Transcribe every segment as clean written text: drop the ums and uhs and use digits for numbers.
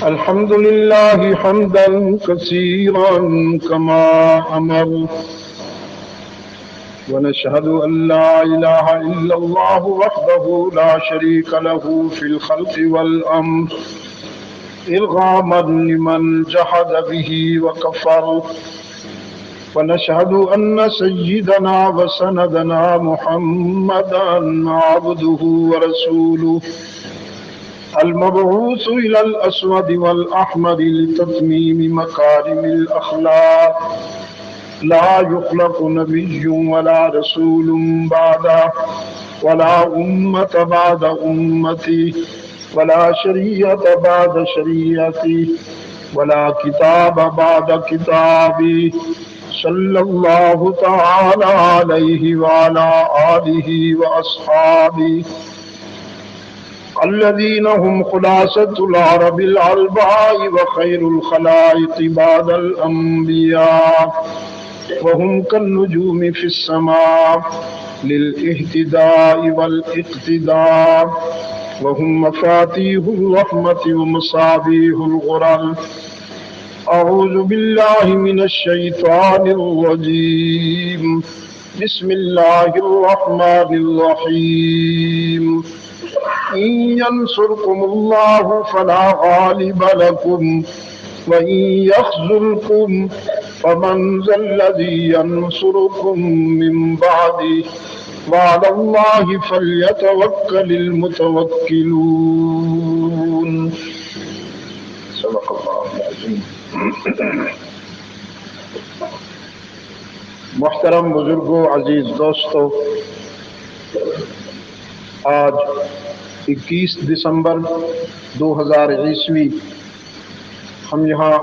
الحمد لله حمدا كثيرا كما أمر، ونشهد أن لا إله إلا الله وحده لا شريك له في الخلق والأمر، إرغاما لمن جحد به وكفر. ونشهد أن سيدنا وسندنا محمدا عبده ورسوله، المبعوث إلى الأسود والأحمر لتتميم مكارم الأخلاق. لا يخلق نبي ولا رسول بعده، ولا أمة بعد أمتي، ولا شريعة بعد شريعتي، ولا كتاب بعد كتابي، صلى الله تعالى عليه وعلى آله وأصحابه الذين هم خلاصة العرب العلباء وخير الخلائق بعد الأنبياء، وهم كالنجوم في السماء للاهتداء والاقتداء، وهم مفاتيح الرحمة ومصابيح الغرر. أعوذ بالله من الشيطان الرجيم، بسم الله الرحمن الرحيم. إن ينصركم الله فلا غالب لكم، وإن يخذلكم فمن ذا الذي ينصركم من بعده، وعلى الله فليتوكل المتوكلون. صدق الله العظيم. محترم بزرگوں، عزیز دوستو، آج 21 دسمبر 2021 ہم یہاں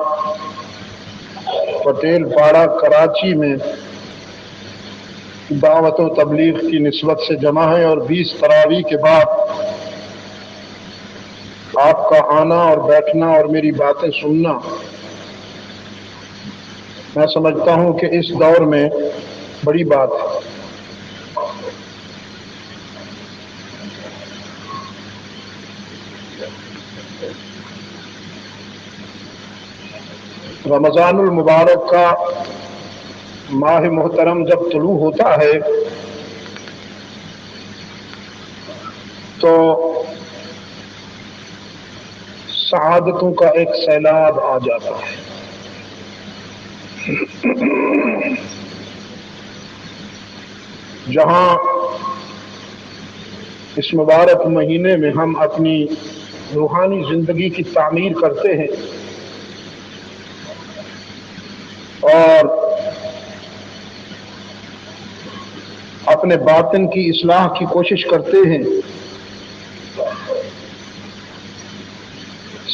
پٹیل پاڑہ کراچی میں دعوت و تبلیغ کی نسبت سے جمع ہیں، اور 20 تراویح کے بعد آپ کا آنا اور بیٹھنا اور میری باتیں سننا، میں سمجھتا ہوں کہ اس دور میں بڑی بات ہے۔ رمضان المبارک کا ماہ محترم جب طلوع ہوتا ہے تو سعادتوں کا ایک سیلاب آ جاتا ہے۔ جہاں اس مبارک مہینے میں ہم اپنی روحانی زندگی کی تعمیر کرتے ہیں اور اپنے باطن کی اصلاح کی کوشش کرتے ہیں،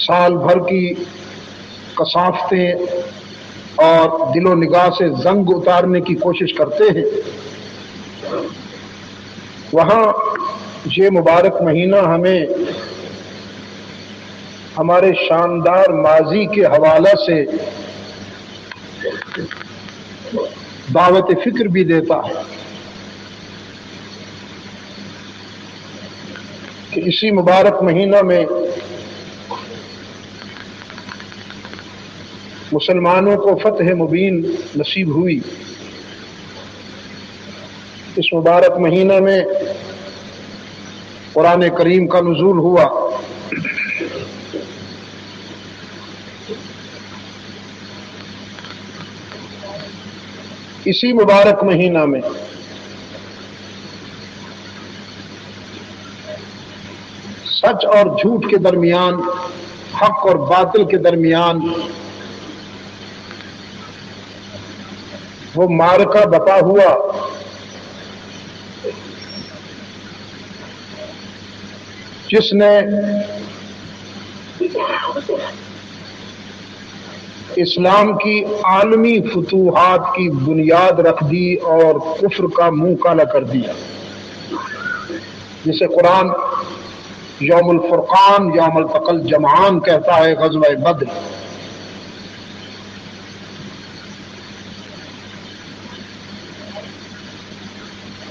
سال بھر کی کثافتیں اور دل و نگاہ سے زنگ اتارنے کی کوشش کرتے ہیں، وہاں یہ مبارک مہینہ ہمیں ہمارے شاندار ماضی کے حوالے سے دعوت فکر بھی دیتا ہے کہ اسی مبارک مہینہ میں مسلمانوں کو فتح مبین نصیب ہوئی۔ اس مبارک مہینہ میں قرآن کریم کا نزول ہوا۔ اسی مبارک مہینہ میں سچ اور جھوٹ کے درمیان، حق اور باطل کے درمیان وہ معرکہ بپا ہوا جس نے اسلام کی عالمی فتوحات کی بنیاد رکھ دی اور کفر کا منہ کالا کر دیا، جسے قرآن یوم الفرقان، یوم التقى الجمعان کہتا ہے، غزوہ بدر۔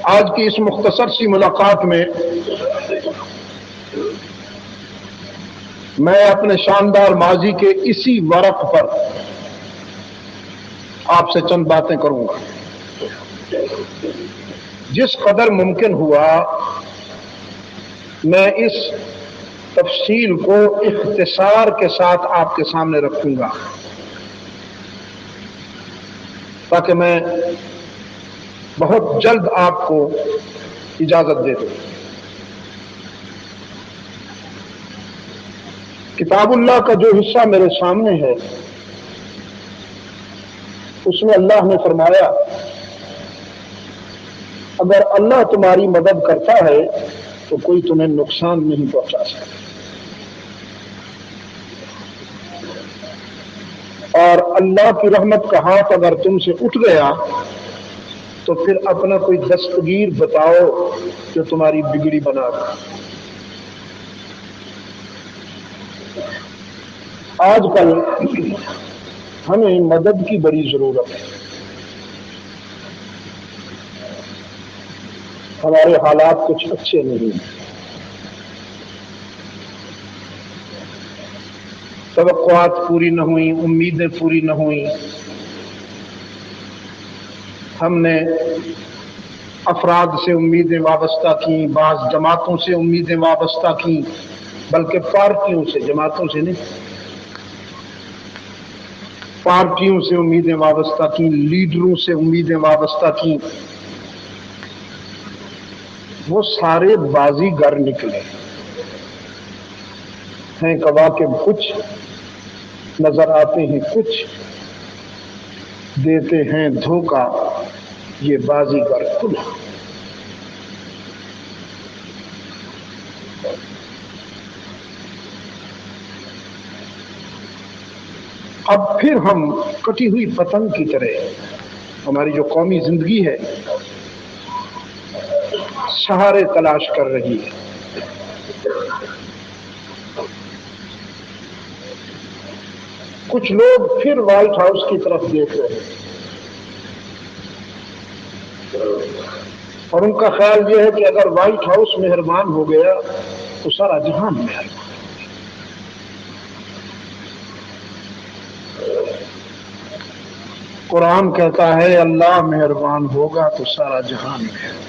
آج کی اس مختصر سی ملاقات میں میں اپنے شاندار ماضی کے اسی ورق پر آپ سے چند باتیں کروں گا. جس قدر ممکن ہوا میں اس تفصیل کو اختصار کے ساتھ آپ کے سامنے رکھوں گا تاکہ میں بہت جلد آپ کو اجازت دے دوں. کتاب اللہ کا جو حصہ میرے سامنے ہے اس میں اللہ نے فرمایا اگر اللہ تمہاری مدد کرتا ہے تو کوئی تمہیں نقصان نہیں پہنچا سکتا، اور اللہ کی رحمت کا ہاتھ اگر تم سے اٹھ گیا تو پھر اپنا کوئی دستگیر بتاؤ جو تمہاری بگڑی بنا دے. آج کل ہمیں مدد کی بڑی ضرورت ہے. ہمارے حالات کچھ اچھے نہیں ہیں، توقعات پوری نہ ہوئیں، امیدیں پوری نہ ہوئیں. ہم نے افراد سے امیدیں وابستہ کیں، بعض جماعتوں سے امیدیں وابستہ کیں، بلکہ پارٹیوں سے، جماعتوں سے نہیں، پارٹیوں سے امیدیں وابستہ کیں، لیڈروں سے امیدیں وابستہ کیں. وہ سارے بازی گر نکلے ہیں. کواکب کچھ نظر آتے ہیں، کچھ دیتے ہیں دھوکہ، یہ بازی گر کھلا. اب پھر ہم کٹی ہوئی پتنگ کی طرح ہماری جو قومی زندگی ہے سہارے تلاش کر رہی ہے. کچھ لوگ پھر وائٹ ہاؤس کی طرف دیکھ رہے ہیں اور ان کا خیال یہ ہے کہ اگر وائٹ ہاؤس مہربان ہو گیا تو سارا جہان مہربان. قرآن کہتا ہے اللہ مہربان ہوگا تو سارا جہان مہربان.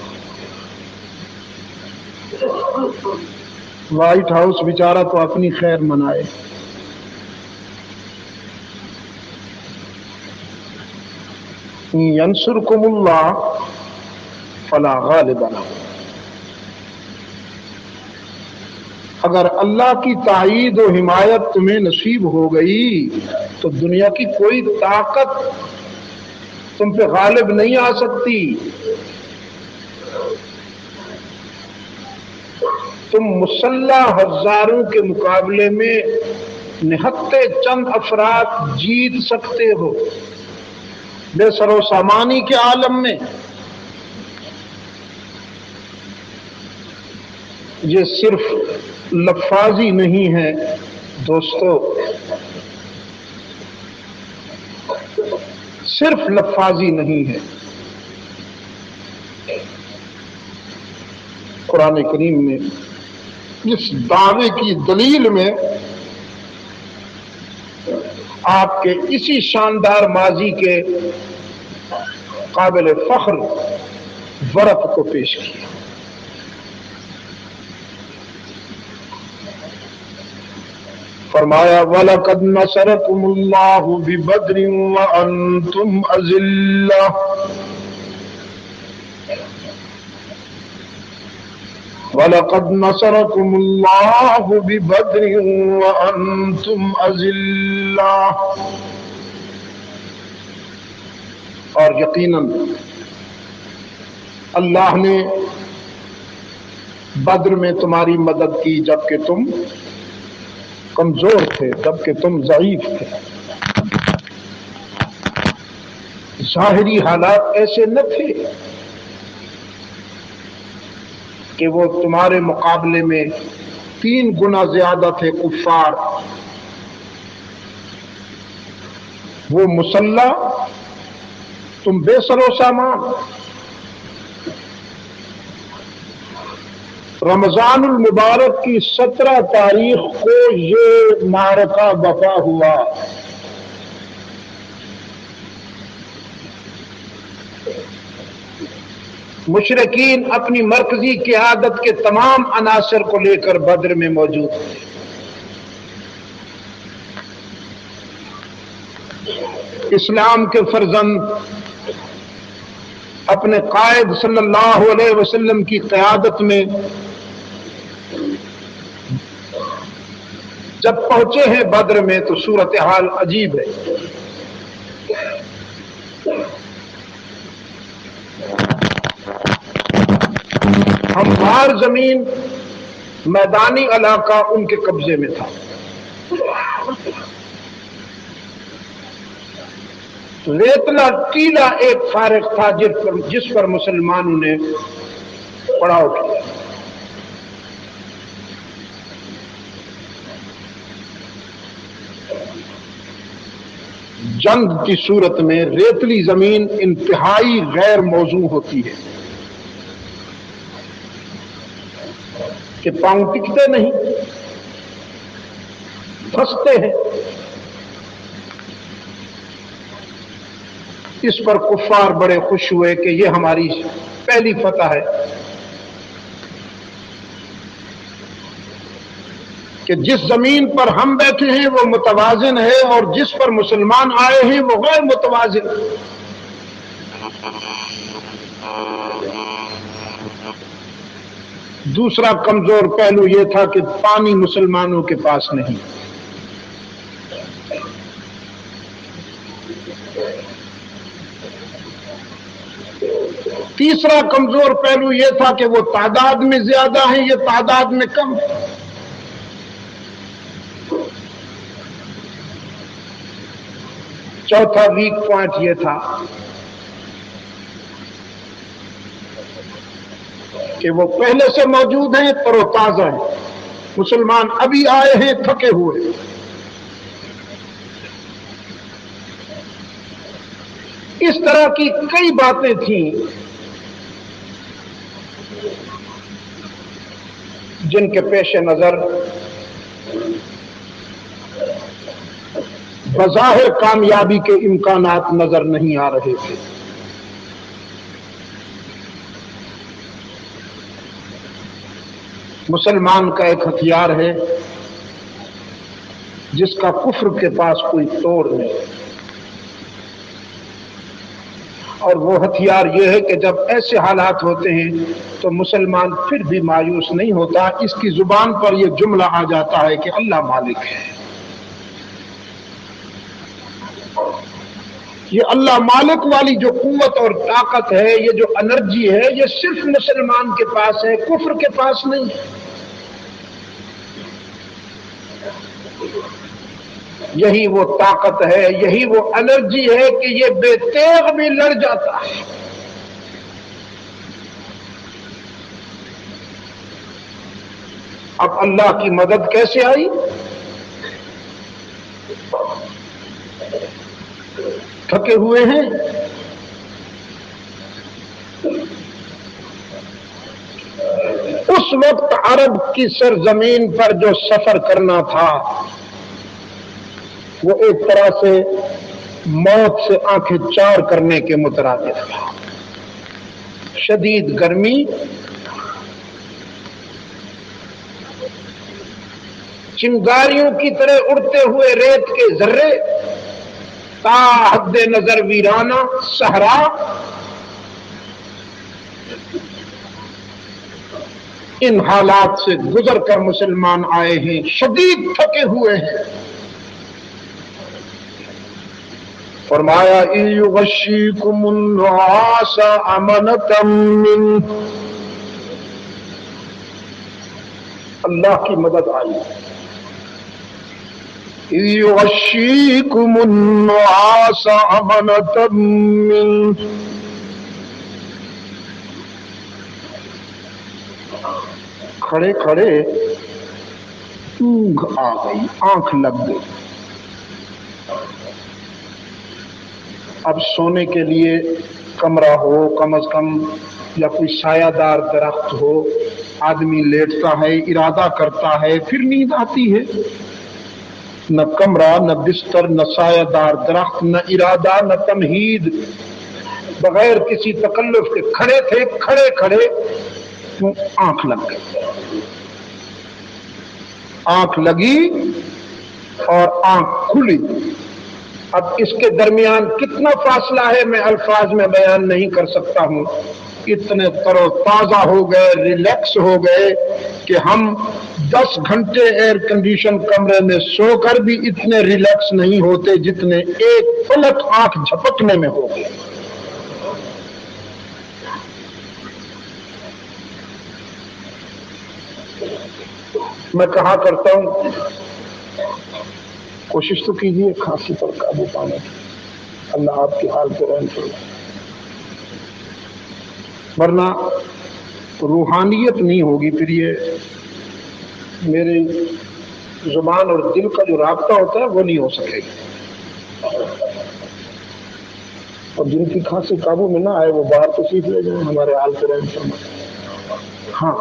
وائٹ ہاؤس بیچارہ تو اپنی خیر منائے. ینصرکم اللہ فلا غالب لکم، اگر اللہ کی تائید و حمایت تمہیں نصیب ہو گئی تو دنیا کی کوئی طاقت تم پہ غالب نہیں آ سکتی. تم مسلح ہزاروں کے مقابلے میں نہتے چند افراد جیت سکتے ہو بے سر و سامانی کے عالم میں. یہ صرف لفاظی نہیں ہے دوستو، صرف لفاظی نہیں ہے. قرآن کریم میں اس دعوے کی دلیل میں آپ کے اسی شاندار ماضی کے قابل فخر ورق کو پیش کیا. فرمایا وَلَقَدْ نَصَرَكُمُ اللَّهُ بِبَدْرٍ وَأَنْتُمْ أَذِلَّةٌ وَلَقَدْ نَصَرَكُمُ اللَّهُ بِبَدْرٍ وَأَنْتُمْ أَذِلَّةٌ، اور یقیناً اللہ نے بدر میں تمہاری مدد کی جبکہ تم کمزور تھے، جبکہ تم ضعیف تھے. ظاہری حالات ایسے نہ تھے کہ وہ تمہارے مقابلے میں 3 گنا زیادہ تھے کفار. وہ مسلح، تم بے سر و سامان. رمضان المبارک کی 17 تاریخ کو یہ معرکہ وقع ہوا. مشرکین اپنی مرکزی قیادت کے تمام عناصر کو لے کر بدر میں موجود تھے. اسلام کے فرزند اپنے قائد صلی اللہ علیہ وسلم کی قیادت میں جب پہنچے ہیں بدر میں تو صورتحال عجیب ہے. ہموار زمین، میدانی علاقہ ان کے قبضے میں تھا. ریتلا ٹیلا ایک فارغ تھا جس پر مسلمانوں نے پڑاؤ کیا. جنگ کی صورت میں ریتلی زمین انتہائی غیر موزوں ہوتی ہے کہ پاؤں ٹکتے نہیں، پھنستے ہیں. اس پر کفار بڑے خوش ہوئے کہ یہ ہماری پہلی فتح ہے کہ جس زمین پر ہم بیٹھے ہیں وہ متوازن ہے اور جس پر مسلمان آئے ہیں وہ غیر متوازن. دوسرا کمزور پہلو یہ تھا کہ پانی مسلمانوں کے پاس نہیں. تیسرا کمزور پہلو یہ تھا کہ وہ تعداد میں زیادہ ہیں، یہ تعداد میں کم. چوتھا ویک پوائنٹ یہ تھا کہ وہ پہلے سے موجود ہیں پر وہ تازہ ہیں. مسلمان ابھی آئے ہیں تھکے ہوئے. اس طرح کی کئی باتیں تھیں جن کے پیش نظر بظاہر کامیابی کے امکانات نظر نہیں آ رہے تھے. مسلمان کا ایک ہتھیار ہے جس کا کفر کے پاس کوئی توڑ نہیں، اور وہ ہتھیار یہ ہے کہ جب ایسے حالات ہوتے ہیں تو مسلمان پھر بھی مایوس نہیں ہوتا. اس کی زبان پر یہ جملہ آ جاتا ہے کہ اللہ مالک ہے. یہ اللہ مالک والی جو قوت اور طاقت ہے، یہ جو انرجی ہے، یہ صرف مسلمان کے پاس ہے، کفر کے پاس نہیں. یہی وہ طاقت ہے، یہی وہ انرجی ہے کہ یہ بے تیغ بھی لڑ جاتا ہے. اب اللہ کی مدد کیسے آئی؟ تھکے ہوئے ہیں. اس وقت عرب کی سرزمین پر جو سفر کرنا تھا وہ ایک طرح سے موت سے آنکھیں چار کرنے کے مترادف تھا. شدید گرمی، چنگاریوں کی طرح اڑتے ہوئے ریت کے ذرے، تا حد نظر ویرانہ صحرا. ان حالات سے گزر کر مسلمان آئے ہیں، شدید تھکے ہوئے ہیں. فرمایا یغشیکم النعاس امنۃ منہ، اللہ کی مدد آئی. یغشیکم النعاس امنۃ منہ، کھڑے کھڑے اونگ آ گئی، آنکھ لگ گئی. اب سونے کے لیے کمرہ ہو کم از کم یا کوئی سایہ دار درخت ہو آدمی لیٹتا ہے، ارادہ کرتا ہے، پھر نیند آتی ہے۔ نہ کمرہ، نہ بستر، نہ سایہ دار درخت، نہ ارادہ، نہ تمہید، بغیر کسی تکلف کے کھڑے تھے، کھڑے کھڑے تو آنکھ لگ گئی، آنکھ لگی اور آنکھ کھلی۔ اب اس کے درمیان کتنا فاصلہ ہے میں الفاظ میں بیان نہیں کر سکتا ہوں۔ اتنے تر و تازہ ہو گئے، ریلیکس ہو گئے کہ ہم 10 گھنٹے ایئر کنڈیشن کمرے میں سو کر بھی اتنے ریلیکس نہیں ہوتے جتنے ایک پلک آنکھ جھپکنے میں ہو گئے۔ میں کہا کرتا ہوں کوشش تو کیجیے کھانسی پر قابو پانے کی، اللہ آپ کے حال پہ رحم فرمائے، ورنہ روحانیت نہیں ہوگی، پھر یہ میری زبان اور دل کا جو رابطہ ہوتا ہے وہ نہیں ہو سکے گا۔ اور جن کی کھانسی قابو میں نہ آئے وہ باہر تشریف لے جائیں، ہمارے حال پہ رحم فرمائے۔ ہاں،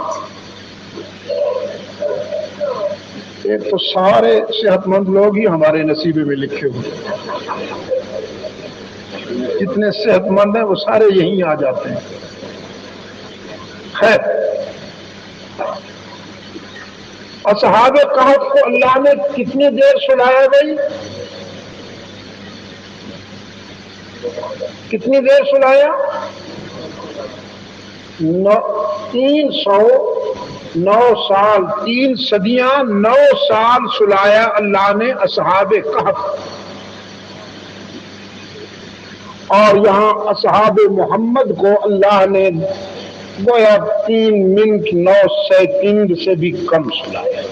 ایک تو سارے صحت مند لوگ ہی ہمارے نصیبے میں لکھے ہوئے، جتنے صحت مند ہیں وہ سارے یہیں آ جاتے ہیں۔ خیر، اصحاب کہف کو اللہ نے کتنی دیر سلایا بھائی؟ کتنی دیر سلایا؟ 309 سال، 3 صدیاں 9 سال سلایا اللہ نے اصحاب کہف۔ اور یہاں اصحاب محمد کو اللہ نے گویا 3 منٹ 9 سیکنڈ سے بھی کم سلایا۔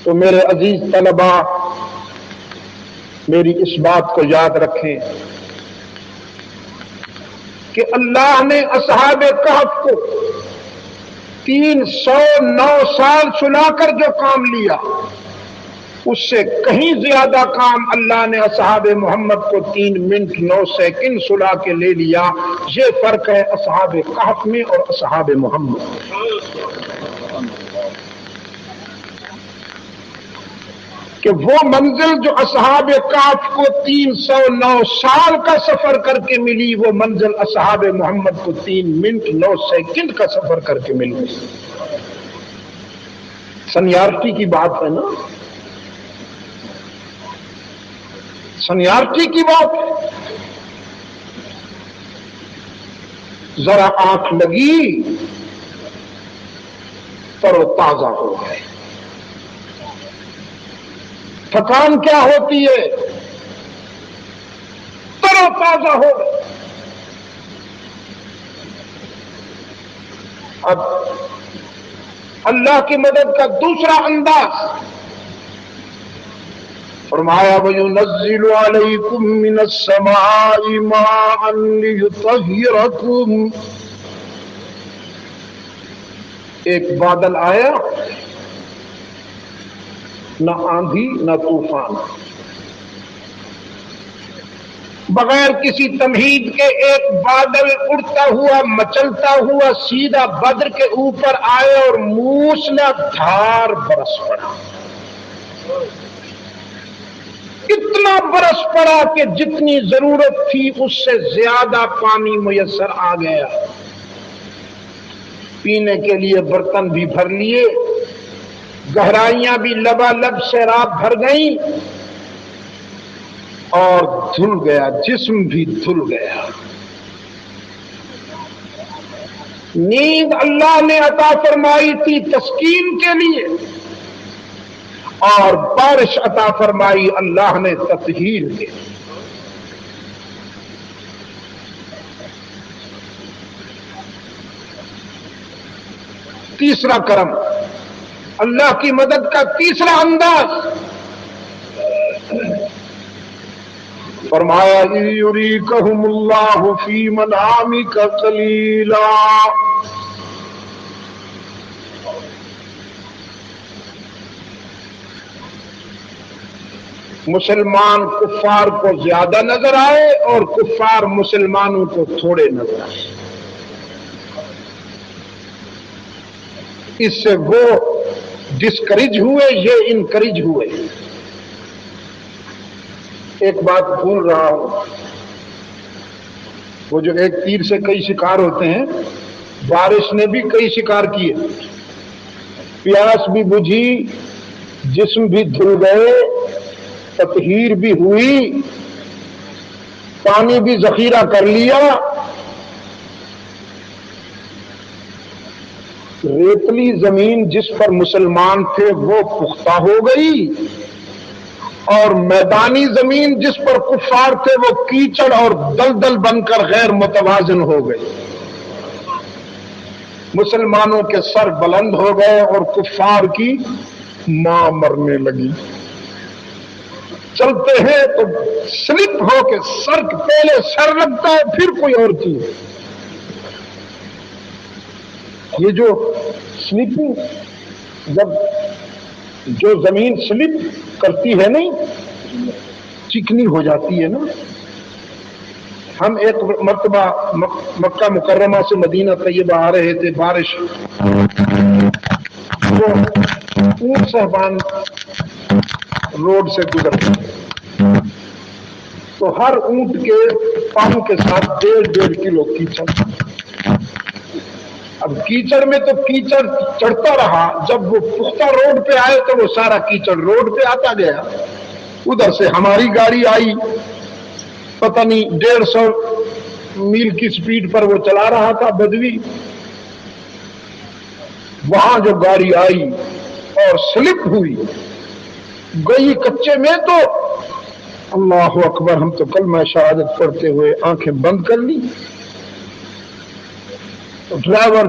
تو میرے عزیز طلباء میری اس بات کو یاد رکھیں کہ اللہ نے اصحاب کہف کو 309 سال سلا کر جو کام لیا، اس سے کہیں زیادہ کام اللہ نے اصحاب محمد کو 3 منٹ 9 سیکنڈ سلا کے لے لیا۔ یہ فرق ہے اصحاب کہف میں اور اصحاب محمد میں، کہ وہ منزل جو اصحاب کہف کو 309 سال کا سفر کر کے ملی، وہ منزل اصحاب محمد کو 3 منٹ 9 سیکنڈ کا سفر کر کے مل گئی۔ سینیارٹی کی بات ہے نا، سینیارٹی کی بات ہے۔ ذرا آنکھ لگی تر و تازہ ہو گئے۔ تھکان کیا ہوتی ہے؟ تر و تازہ ہو گئے۔ اب اللہ کی مدد کا دوسرا انداز فرمایا وَيُنَزِّلُ عَلَيْكُم مِّنَ السَّمَاءِ مَاءً لِيُطَهِّرَكُمْ۔ ایک بادل آیا، نہ آندھی نہ طوفان، بغیر کسی تمہید کے ایک بادل اڑتا ہوا مچلتا ہوا سیدھا بدر کے اوپر آئے اور موسلا دھار برس پڑا۔ اتنا برس پڑا کہ جتنی ضرورت تھی اس سے زیادہ پانی میسر آ گیا۔ پینے کے لیے برتن بھی بھر لیے، گہرائیاں بھی لبالب سیراب بھر گئیں، اور دھل گیا، جسم بھی دھل گیا۔ نیند اللہ نے عطا فرمائی تھی تسکین کے لیے، اور بارش عطا فرمائی اللہ نے تطہیر کے لیے۔ تیسرا کرم، اللہ کی مدد کا تیسرا انداز، فرمایا یُریکہم اللہ فی منامک قلیلا۔ مسلمان کفار کو زیادہ نظر آئے اور کفار مسلمانوں کو تھوڑے نظر آئے۔ اس سے وہ ڈسکریج ہوئے، یہ انکریج ہوئے۔ ایک بات بھول رہا ہوں، وہ جو ایک تیر سے کئی شکار ہوتے ہیں، بارش نے بھی کئی شکار کیے، پیاس بھی بجھی، جسم بھی دھل گئے، تطہیر بھی ہوئی، پانی بھی ذخیرہ کر لیا، ریتلی زمین جس پر مسلمان تھے وہ پختہ ہو گئی، اور میدانی زمین جس پر کفار تھے وہ کیچڑ اور دلدل بن کر غیر متوازن ہو گئی۔ مسلمانوں کے سر بلند ہو گئے اور کفار کی ماں مرنے لگی۔ چلتے ہیں تو سلپ ہو کے سر پہلے سر لگتا ہے، پھر کوئی اور چیز۔ یہ جو سلپنگ، جب جو زمین سلپ کرتی ہے نہیں، چکنی ہو جاتی ہے نا۔ ہم ایک مرتبہ مکہ مکرمہ سے مدینہ طیبہ آ رہے تھے، بارش، وہ اونٹ صاحبان روڈ سے گزرتے تو ہر اونٹ کے پاؤں کے ساتھ 1.5 کلو کیچڑ۔ اب کیچڑ میں تو کیچڑ چڑھتا رہا، جب وہ پختہ روڈ پہ آئے تو وہ سارا کیچڑ روڈ پہ آتا گیا۔ ادھر سے ہماری گاڑی آئی، پتہ نہیں 150 میل کی سپیڈ پر وہ چلا رہا تھا بدوی۔ وہاں جو گاڑی آئی اور سلپ ہوئی گئی کچے میں، تو اللہ اکبر، ہم تو کلمہ شہادت پڑھتے ہوئے آنکھیں بند کر لی۔ ڈرائیور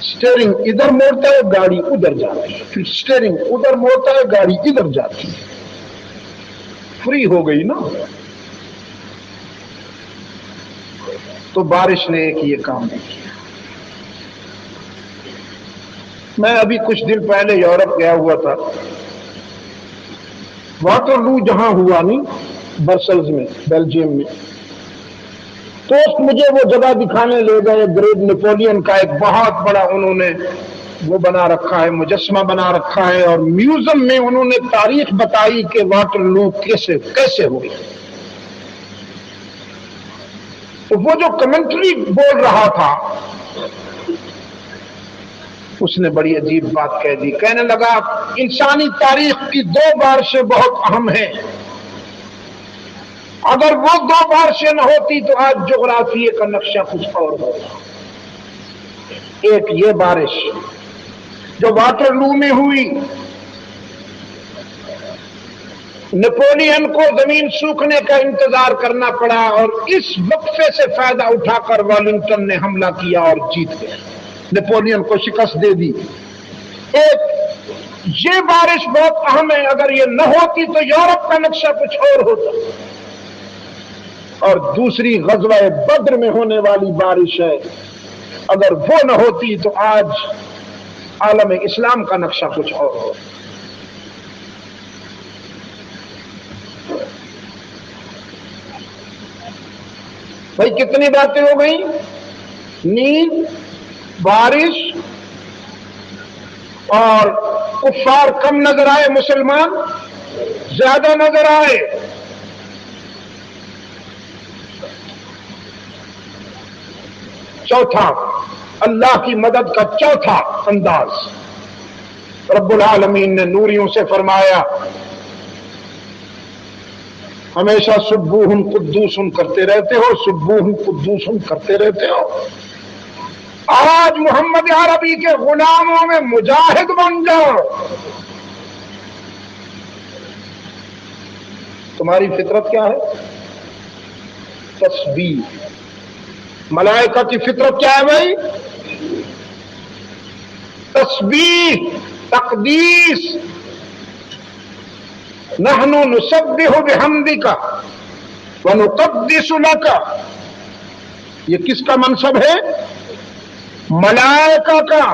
سٹیئرنگ ادھر موڑتا ہے، گاڑی ادھر جاتی ہے، پھر سٹیئرنگ ادھر موڑتا ہے، گاڑی ادھر جاتی ہے۔ فری ہو گئی نا۔ تو بارش نے ایک یہ کام نہیں کیا۔ میں ابھی کچھ دن پہلے یورپ گیا ہوا تھا، واٹرلو جہاں ہوا نہیں، برسلز میں، بیلجیم میں، دوست مجھے وہ جگہ دکھانے لے گئے، گریٹ نیپولین کا ایک بہت بڑا انہوں نے وہ بنا رکھا ہے، مجسمہ بنا رکھا ہے، اور میوزیم میں انہوں نے تاریخ بتائی کہ واٹرلو کیسے ہوئی۔ تو وہ جو کمنٹری بول رہا تھا، اس نے بڑی عجیب بات کہہ دی، کہنے لگا انسانی تاریخ کی 2 بارشیں بہت اہم ہیں، اگر وہ 2 بارشیں نہ ہوتی تو آج جغرافیے کا نقشہ کچھ اور ہوتا۔ ایک یہ بارش جو واٹرلو میں ہوئی، نیپولین کو زمین سوکھنے کا انتظار کرنا پڑا، اور اس وقفے سے فائدہ اٹھا کر ویلنگٹن نے حملہ کیا اور جیت گیا، نیپولین کو شکست دے دی۔ ایک یہ بارش بہت اہم ہے، اگر یہ نہ ہوتی تو یورپ کا نقشہ کچھ اور ہوتا۔ اور دوسری غزوہ بدر میں ہونے والی بارش ہے، اگر وہ نہ ہوتی تو آج عالم اسلام کا نقشہ کچھ اور ہو۔ بھائی کتنی باتیں ہو گئی؟ نیند، بارش، اور کفار کم نظر آئے، مسلمان زیادہ نظر آئے۔ چوتھا، اللہ کی مدد کا چوتھا انداز، رب العالمین نے نوریوں سے فرمایا، ہمیشہ سبوحن قدوسن کرتے رہتے ہو، سبوحن قدوسن کرتے رہتے ہو، آج محمد عربی کے غلاموں میں مجاہد بن جاؤ۔ تمہاری فطرت کیا ہے؟ تسبیح۔ ملائکہ کی فطرت کیا ہے بھائی؟ تسبیح، تقدیس۔ نحن نسبح بحمدک ونقدس لک۔ یہ کس کا منصب ہے؟ ملائکہ کا۔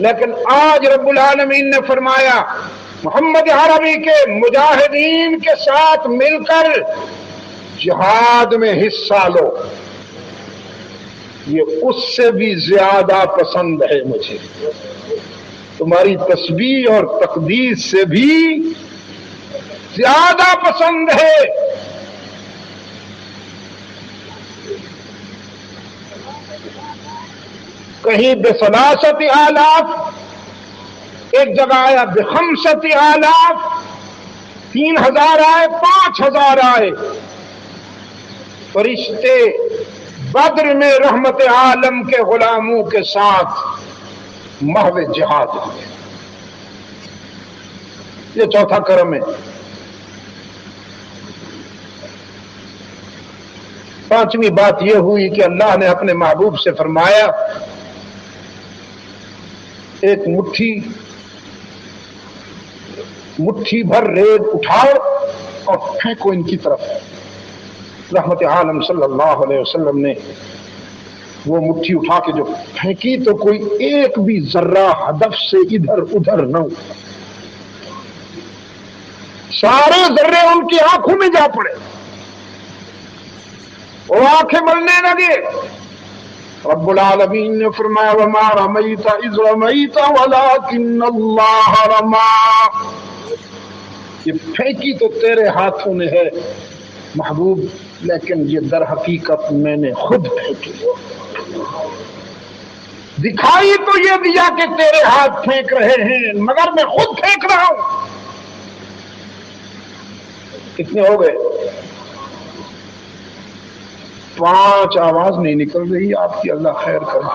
لیکن آج رب العالمین نے فرمایا محمد عربی کے مجاہدین کے ساتھ مل کر جہاد میں حصہ لو۔ یہ اس سے بھی زیادہ پسند ہے مجھے، تمہاری تسبیح اور تقدیس سے بھی زیادہ پسند ہے۔ کہیں بثلاثت آلاف، ایک جگہ آیا بخمسۃ آلاف، 3000 آئے، 5000 آئے فرشتے بدر میں رحمت عالم کے غلاموں کے ساتھ محو جہاد ہوئے۔ یہ چوتھا کرم ہے۔ پانچویں بات یہ ہوئی کہ اللہ نے اپنے محبوب سے فرمایا ایک مٹھی بھر ریت اٹھاؤ اور پھینکو ان کی طرف۔ رحمت عالم صلی اللہ علیہ وسلم نے وہ مٹھی اٹھا کے جو پھینکی تو کوئی ایک بھی ذرہ ہدف سے ادھر ادھر نہ ہوا، سارے ذرے ان کی آنکھوں میں جا پڑے، وہ آنکھیں ملنے لگے۔ رب العالمین نے فرمایا وما رمیت اذ رمیت ولکن اللہ رمی، یہ پھینکی تو تیرے ہاتھوں نے ہے محبوب، لیکن یہ در حقیقت میں نے خود پھینکی۔ دکھائی تو یہ دیا کہ تیرے ہاتھ پھینک رہے ہیں مگر میں خود پھینک رہا ہوں۔ کتنے ہو گئے؟ 5 آواز نہیں نکل رہی آپ کی، اللہ خیر کرے۔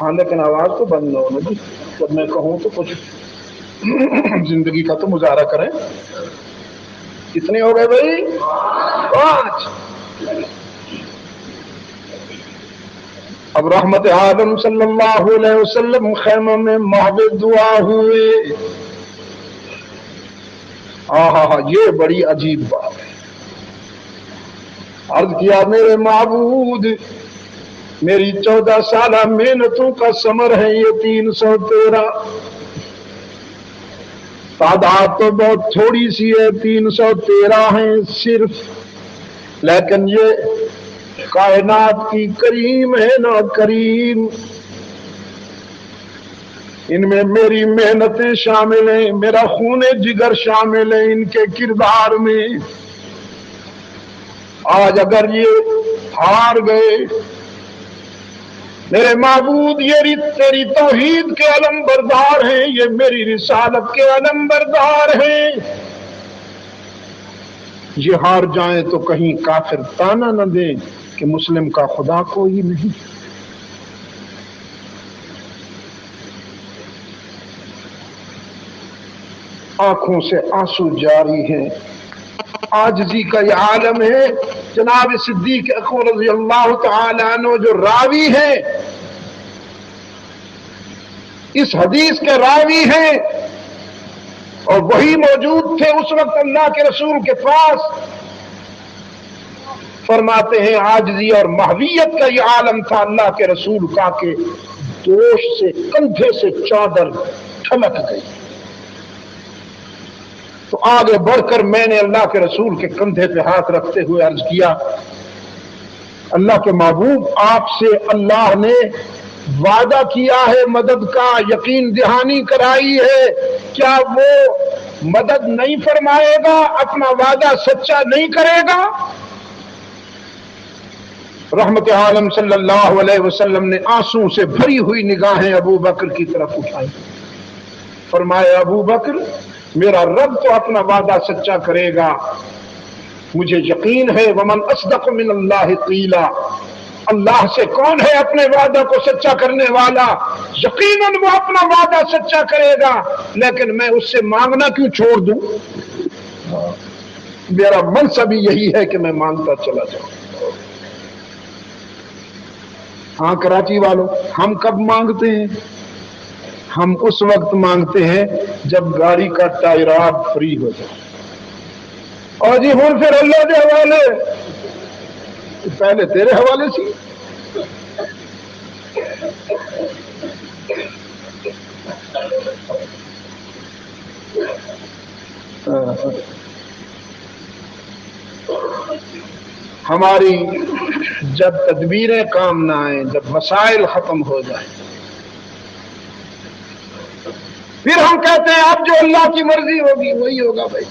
ہاں لیکن آواز تو بند نہ ہونا جی، جب میں کہوں تو کچھ زندگی کا تو مظاہرہ کریں۔ کتنے ہو گئے بھائی؟ 5۔ اب رحمت عالم صلی اللہ علیہ وسلم خیمہ میں محو دعا ہوئے۔ یہ بڑی عجیب بات ہے۔ عرض کیا میرے معبود، میری 14 سالہ محنتوں کا ثمر ہے یہ 313۔ تعداد تو بہت تھوڑی سی ہے، 313 ہیں صرف، لیکن یہ کائنات کی کریم ہے نا کریم، ان میں میری محنتیں شامل ہیں، میرا خون جگر شامل ہے ان کے کردار میں۔ آج اگر یہ ہار گئے میرے معبود، یہ تیری توحید کے علم بردار ہیں، یہ میری رسالت کے علم بردار ہیں، یہ ہار جائیں تو کہیں کافر تانا نہ دیں کہ مسلم کا خدا کوئی نہیں۔ آنکھوں سے آنسو جاری ہیں، عاجزی کا یہ عالم ہے۔ جناب صدیق اکبر رضی اللہ تعالی عنہ جو راوی ہیں، اس حدیث کے راوی ہیں، اور وہی موجود تھے اس وقت اللہ کے رسول کے پاس، فرماتے ہیں عاجزی اور محویت کا یہ عالم تھا اللہ کے رسول کا کہ دوش سے کندھے سے چادر ٹھمک گئی۔ تو آگے بڑھ کر میں نے اللہ کے رسول کے کندھے پہ ہاتھ رکھتے ہوئے عرض کیا اللہ کے محبوب، آپ سے اللہ نے وعدہ کیا ہے مدد کا، یقین دہانی کرائی ہے، کیا وہ مدد نہیں فرمائے گا، اپنا وعدہ سچا نہیں کرے گا؟ رحمت عالم صلی اللہ علیہ وسلم نے آنسو سے بھری ہوئی نگاہیں ابو بکر کی طرف اٹھائی، فرمایا ابو بکر، میرا رب تو اپنا وعدہ سچا کرے گا، مجھے یقین ہے۔ ومن اصدق من اللہ قیلا، اللہ سے کون ہے اپنے وعدہ کو سچا کرنے والا؟ یقیناً وہ اپنا وعدہ سچا کرے گا، لیکن میں اس سے مانگنا کیوں چھوڑ دوں؟ میرا منصب یہی ہے کہ میں مانگتا چلا جاؤں۔ ہاں کراچی والوں، ہم کب مانگتے ہیں؟ ہم اس وقت مانگتے ہیں جب گاڑی کا ٹائرات فری ہو جائے۔ اور جی ہوں پھر اللہ کے حوالے، پہلے تیرے حوالے سی۔ ہماری جب تدبیریں کام نہ آئیں، جب وسائل ختم ہو جائیں، پھر ہم کہتے ہیں اب جو اللہ کی مرضی ہوگی وہی ہوگا بھائی.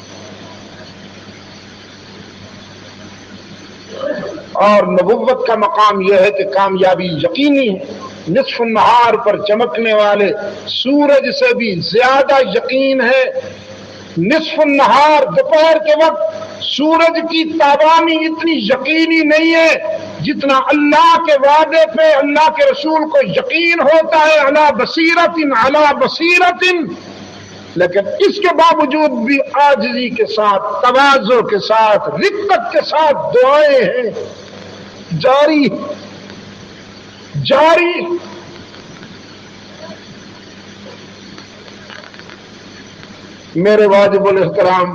اور نبوت کا مقام یہ ہے کہ کامیابی یقینی ہے. نصف النہار پر چمکنے والے سورج سے بھی زیادہ یقین ہے نصف النہار دوپہر کے وقت سورج کی تابانی اتنی یقینی نہیں ہے جتنا اللہ کے وعدے پہ اللہ کے رسول کو یقین ہوتا ہے علی بصیرت. لیکن اس کے باوجود بھی عاجزی کے ساتھ، تواضع کے ساتھ، رقت کے ساتھ دعائیں ہیں جاری. میرے واجب الاحترام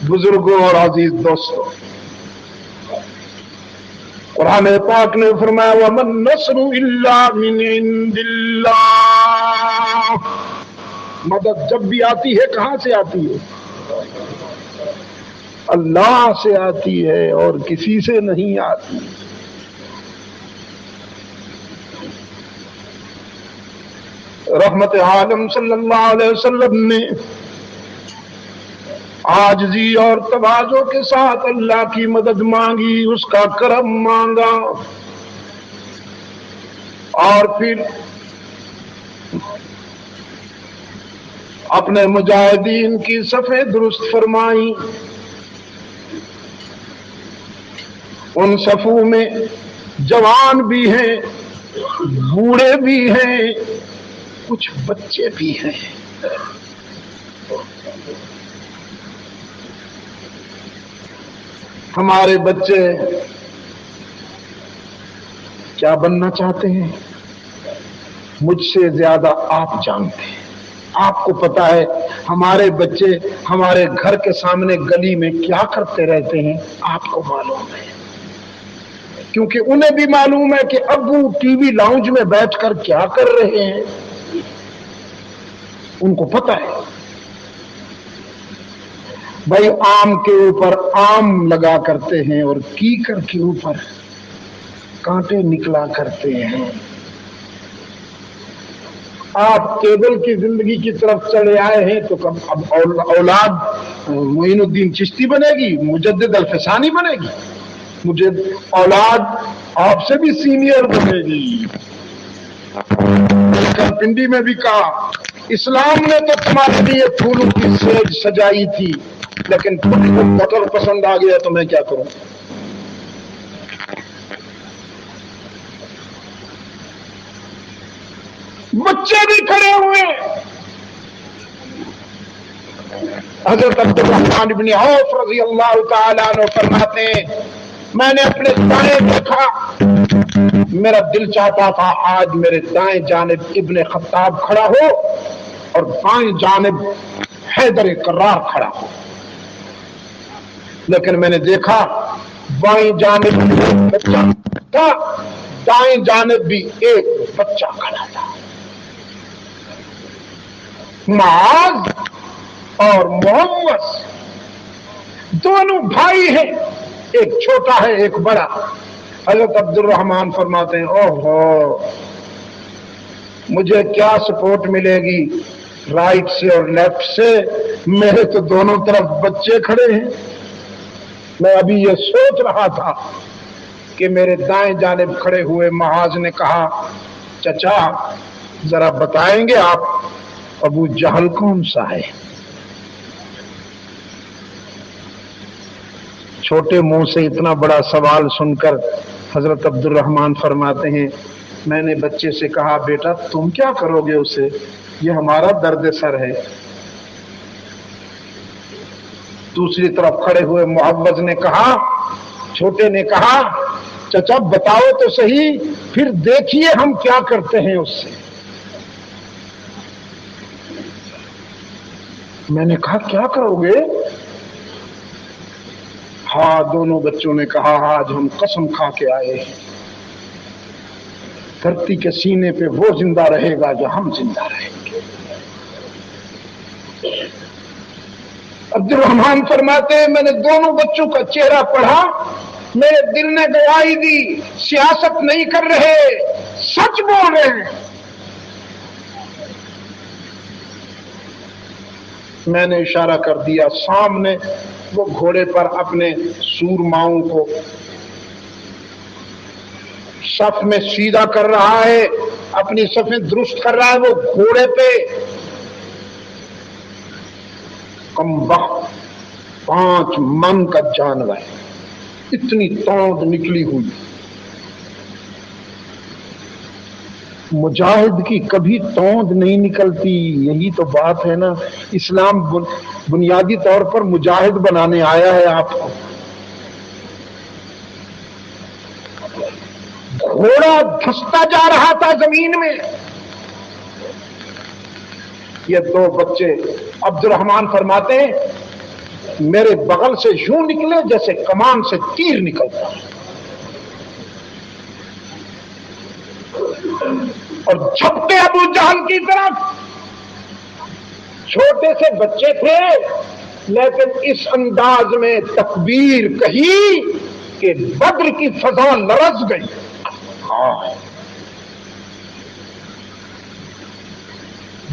بزرگوں اور عزیز دوستوں، قرآن پاک نے فرمایا وَمَن نَّصْرُ إِلَّا مِنْ عِندِ اللَّهِ. مدد جب بھی آتی ہے کہاں سے آتی ہے؟ اللہ سے آتی ہے اور کسی سے نہیں آتی. رحمت عالم صلی اللہ علیہ وسلم نے عاجزی اور تواضع کے ساتھ اللہ کی مدد مانگی، اس کا کرم مانگا، اور پھر اپنے مجاہدین کی صفیں درست فرمائی. ان صفوں میں جوان بھی ہیں، بوڑھے بھی ہیں، کچھ بچے بھی ہیں. ہمارے بچے کیا بننا چاہتے ہیں مجھ سے زیادہ آپ جانتے ہیں. آپ کو پتا ہے ہمارے بچے ہمارے گھر کے سامنے گلی میں کیا کرتے رہتے ہیں، آپ کو معلوم ہے، کیونکہ انہیں بھی معلوم ہے کہ ابو ٹی وی لاؤنج میں بیٹھ کر کیا کر رہے ہیں. ان کو پتا ہے بھائی آم کے اوپر آم لگا کرتے ہیں اور کیکر کے اوپر کانٹے نکلا کرتے ہیں. آپ کیبل کی زندگی کی طرف چلے آئے ہیں تو اب اولاد معین الدین چشتی بنے گی، مجدد الفسانی بنے گی، مجھے اولاد آپ سے بھی سینئر بنے گی. پنڈی میں بھی کہا اسلام نے تو تمہارے لیے پھولوں کی سیج سجائی تھی، لیکن تم کو بٹر پسند آ گیا تو میں کیا کروں. بچے بھی کھڑے ہوئے. حضرت عبد الرحمن بن عوف رضی اللہ تعالیٰ عنہ فرماتے ہیں میں نے اپنے دائیں دیکھا، میرا دل چاہتا تھا آج میرے دائیں جانب ابن خطاب کھڑا ہو اور بائیں جانب حیدر کرار کھڑا ہو، لیکن میں نے دیکھا بائیں جانب ایک بچہ تھا، دائیں جانب بھی ایک بچہ کھڑا تھا. معاذ اور محمد دونوں بھائی ہیں، ایک چھوٹا ہے ایک بڑا. حضرت عبد الرحمن فرماتے ہیں اوہو مجھے کیا سپورٹ ملے گی رائٹ سے اور لیفٹ سے، میرے تو دونوں طرف بچے کھڑے ہیں. میں ابھی یہ سوچ رہا تھا کہ میرے دائیں جانب کھڑے ہوئے معاذ نے کہا چچا ذرا بتائیں گے آپ ابو جہل کون سا ہے؟ چھوٹے منہ سے اتنا بڑا سوال سن کر حضرت عبد الرحمن فرماتے ہیں میں نے بچے سے کہا بیٹا تم کیا کرو گے اسے، یہ ہمارا درد سر ہے. دوسری طرف کھڑے ہوئے معوذ نے کہا، چھوٹے نے کہا چچا بتاؤ تو صحیح پھر دیکھیے ہم کیا کرتے ہیں اس سے. میں نے کہا کیا کرو گے؟ ہاں دونوں بچوں نے کہا آج ہم قسم کھا کے آئے ہیں دھرتی کے سینے پہ وہ زندہ رہے گا جو ہم زندہ رہیں گے. عبد الرحمن فرماتے ہیں میں نے دونوں بچوں کا چہرہ پڑھا میرے دل نے گواہی دی، سیاست نہیں کر رہے، سچ بول رہے ہیں۔ میں نے اشارہ کر دیا، سامنے وہ گھوڑے پر اپنے سورماؤں کو صف میں سیدھا کر رہا ہے، اپنی صفیں درست کر رہا ہے، وہ گھوڑے پہ کم وقت 5 من کا جانور، اتنی توند نکلی ہوئی۔ مجاہد کی کبھی توند نہیں نکلتی، یہی تو بات ہے نا۔ اسلام بنیادی طور پر مجاہد بنانے آیا ہے آپ کو۔ گھوڑا دھستا جا رہا تھا زمین میں، یہ 2 بچے عبد الرحمان فرماتے ہیں میرے بغل سے یوں نکلے جیسے کمان سے تیر نکلتا، اور جھپٹے ابو جہل کی طرف۔ چھوٹے سے بچے تھے لیکن اس انداز میں تکبیر کہی کہ بدر کی فضا لرز گئی۔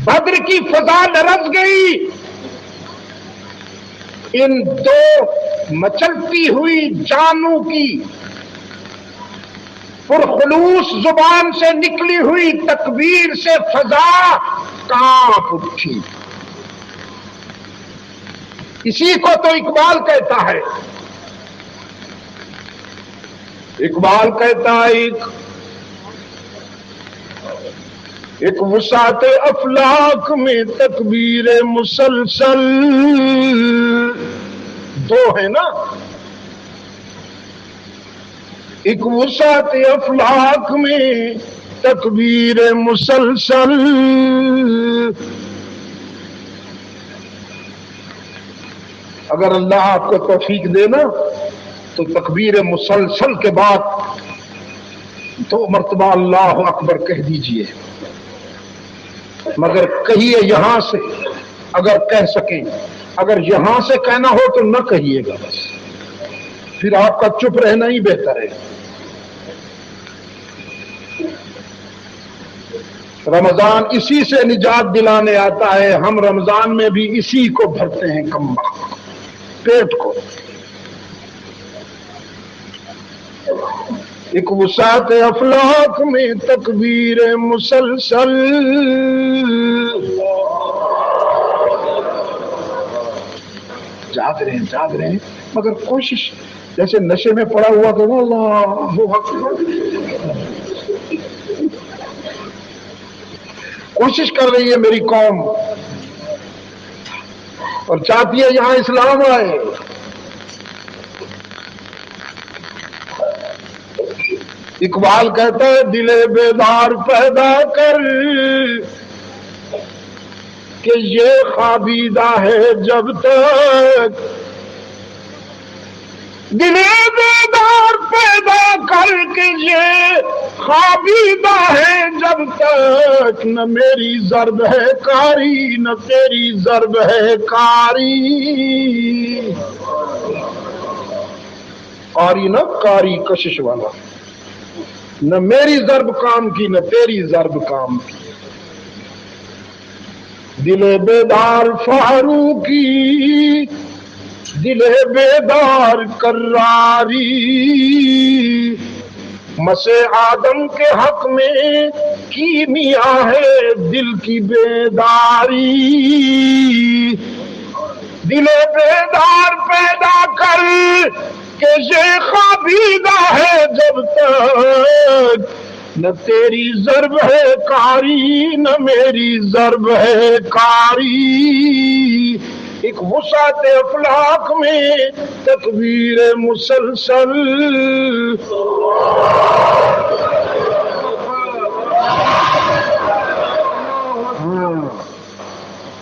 بدر کی فضا لرز گئی۔ ان 2 مچلتی ہوئی جانوں کی پرخلوص زبان سے نکلی ہوئی تکبیر سے فضا کانپ اٹھی۔ اسی کو تو اقبال کہتا ہے، اقبال کہتا ہے ایک وسعت افلاک میں تکبیر مسلسل، 2 ہے نا، ایک وسعت افلاک میں تکبیر مسلسل، اگر اللہ آپ کو توفیق دے نا تو تکبیر مسلسل کے بعد 2 مرتبہ اللہ اکبر کہہ دیجئے، مگر کہیے یہاں سے، اگر کہہ سکیں۔ اگر یہاں سے کہنا ہو تو نہ کہیے گا، بس پھر آپ کا چپ رہنا ہی بہتر ہے۔ رمضان اسی سے نجات دلانے آتا ہے، ہم رمضان میں بھی اسی کو بھرتے ہیں، کم پیٹ کو۔ ایک وسعت افلاک میں تکبیر مسلسل، جاگ رہے ہیں مگر کوشش جیسے نشے میں پڑا ہوا کہ اللہ کوشش کر رہی ہے میری قوم اور چاہتی ہے یہاں اسلام آئے۔ اقبال کہتا ہے دل بیدار پیدا کر کہ یہ خوابیدہ ہے جب تک، دل بیدار پیدا کر کے یہ خوابیدہ ہے جب تک، نہ میری ضرب ہے کاری نہ تیری ضرب ہے کاری، قاری نہ کاری کشش والا، نہ میری ضرب کام کی نہ تیری ضرب کام کی۔ دل بیدار فاروقی دل بیدار کراری، مسح آدم کے حق میں کیمیا ہے دل کی بیداری، دل بیدار پیدا کر کہ یہ خوابیدہ ہے جب تک، نہ تیری ضرب ہے کاری نہ میری ضرب ہے کاری، ایک وسعت افلاک میں تکبیر مسلسل۔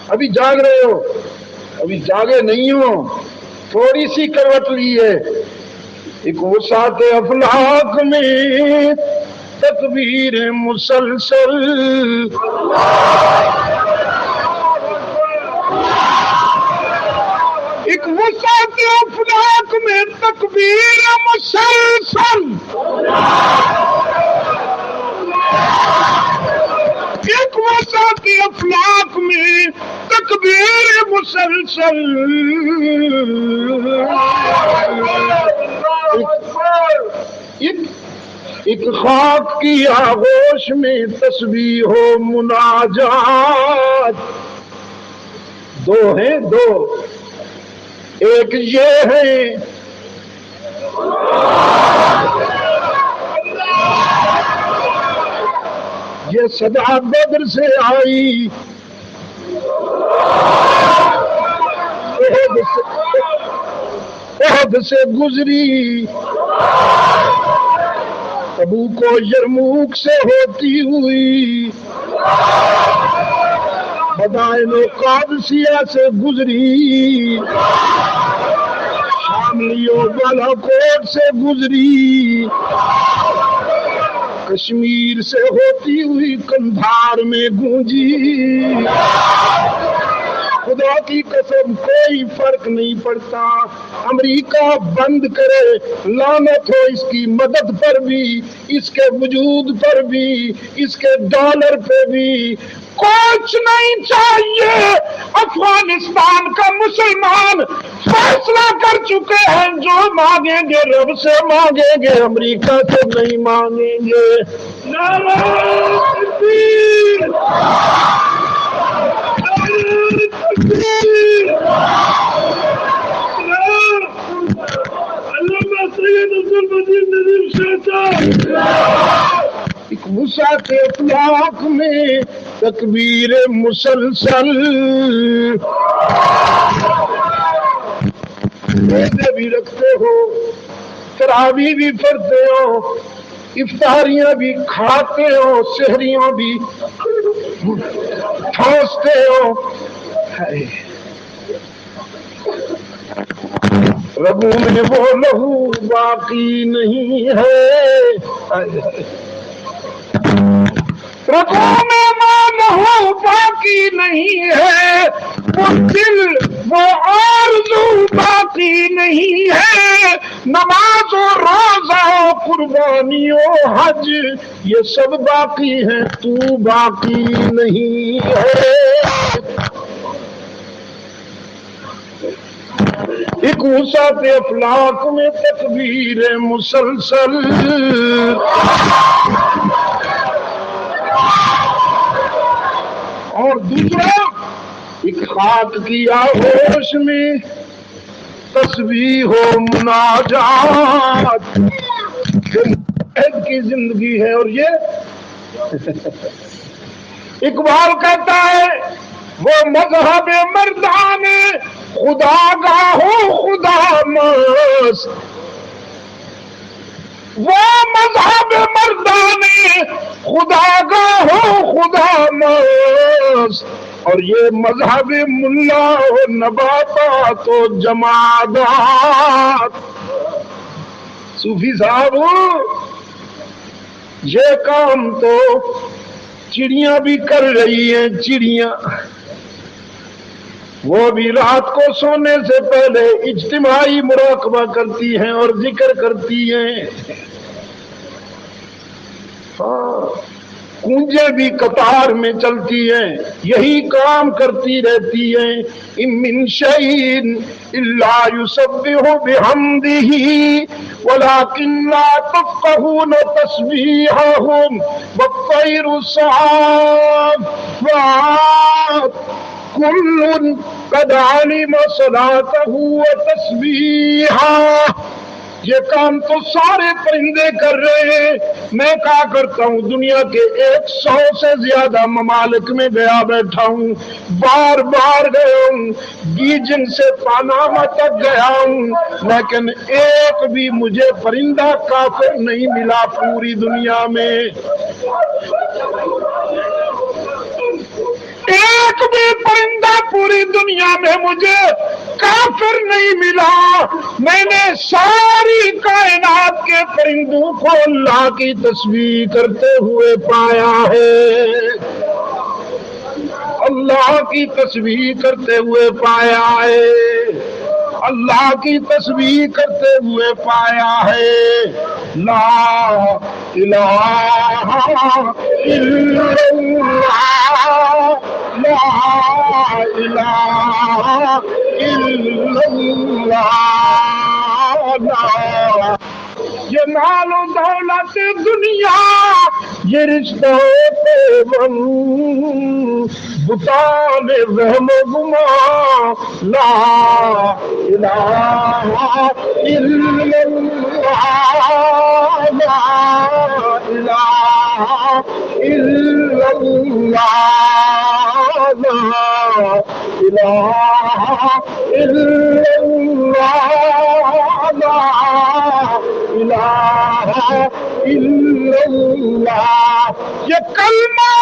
ابھی جاگ رہے ہو؟ ابھی جاگے نہیں ہو، تھوڑی سی کروٹ لی ہے۔ ایک وسعت افلاک میں تکبیر مسلسل، ایک وسعت افلاک میں تکبیر مسلسل، ایک وسعت افلاک میں تکبیر مسلسل، ایک خاک کی آغوش میں تسبیح و مناجات، دو ہیں دو، ایک یہ ہے یہ صدا بدر سے آئی، احد سے گزری، تبوک و یرموک سے ہوتی ہوئی، مدائن و قادسیہ سے گزری، شاملی و بالاکوٹ سے گزری، کشمیر سے ہوتی ہوئی کندھار میں گونجی۔ خدا کی قسم کوئی فرق نہیں پڑتا، امریکہ بند کرے، لعنت ہو اس کی مدد پر بھی، اس کے وجود پر بھی، اس کے ڈالر پہ بھی، کچھ نہیں چاہیے۔ افغانستان کا مسلمان فیصلہ کر چکے ہیں، جو مانگیں گے رب سے مانگیں گے، امریکہ سے نہیں مانگیں گے۔ نعرہ تکبیر، ایک وسعت افلاک میں تکبیر مسلسل، روزے بھی رکھتے ہو، تراویح بھی پڑھتے ہو، افطاریاں بھی کھاتے ہو، سحریاں بھی ٹھوستے ہو، رگوں میں وہ لہو باقی نہیں ہے، رگوں میں وہ لہو باقی نہیں ہے، وہ دل وہ آرزو باقی نہیں ہے، نماز و روزہ و قربانی و حج یہ سب باقی ہیں، تو باقی نہیں ہے۔ ایک وسعت افلاک میں تکبیر مسلسل، اور دوسرا ایک خاک کی آغوش میں تسبیح و مناجات، جو مجاہد کی زندگی ہے۔ اور یہ اقبال کہتا ہے وہ مذہب مردان خدا گاہو خدا مست، وہ مذہب مردان خدا گاہو خدا مست، اور یہ مذہب ملا و نباتات و جمادات۔ صوفی صاحب یہ کام تو چڑیاں بھی کر رہی ہیں، چڑیاں وہ بھی رات کو سونے سے پہلے اجتماعی مراقبہ کرتی ہیں اور ذکر کرتی ہیں، کونجیں بھی قطار میں چلتی ہیں، یہی کام کرتی رہتی ہیں۔ ان من شیء الا یسبح بحمدہ ولکن لا تفقہون تسبیحہم والطیر صافات کل قد علم صلاتہ وتسبیحہ۔ یہ کام تو سارے پرندے کر رہے ہیں، میں کیا کرتا ہوں، دنیا کے 100 سے زیادہ ممالک میں گیا بیٹھا ہوں، بار بار گیا ہوں، بیجنگ سے پاناما تک گیا ہوں، لیکن ایک بھی مجھے پرندہ کافر نہیں ملا پوری دنیا میں، ایک بھی پرندہ پوری دنیا میں مجھے کافر نہیں ملا۔ میں نے ساری کائنات کے پرندوں کو اللہ کی تسبیح کرتے ہوئے پایا ہے، اللہ کی تسبیح کرتے ہوئے پایا ہے۔ اللہ کی تسبیح کرتے ہوئے پایا ہے لا الہ الا اللہ لا الہ الا اللہ. یہ مال و دولت دنیا یہ رشتہ پیغام بتان وہم و گما لا الہ الا اللہ لا الہ الا اللہ لا الہ الا اللہ لا الہ الا اللہ. یہ کلمہ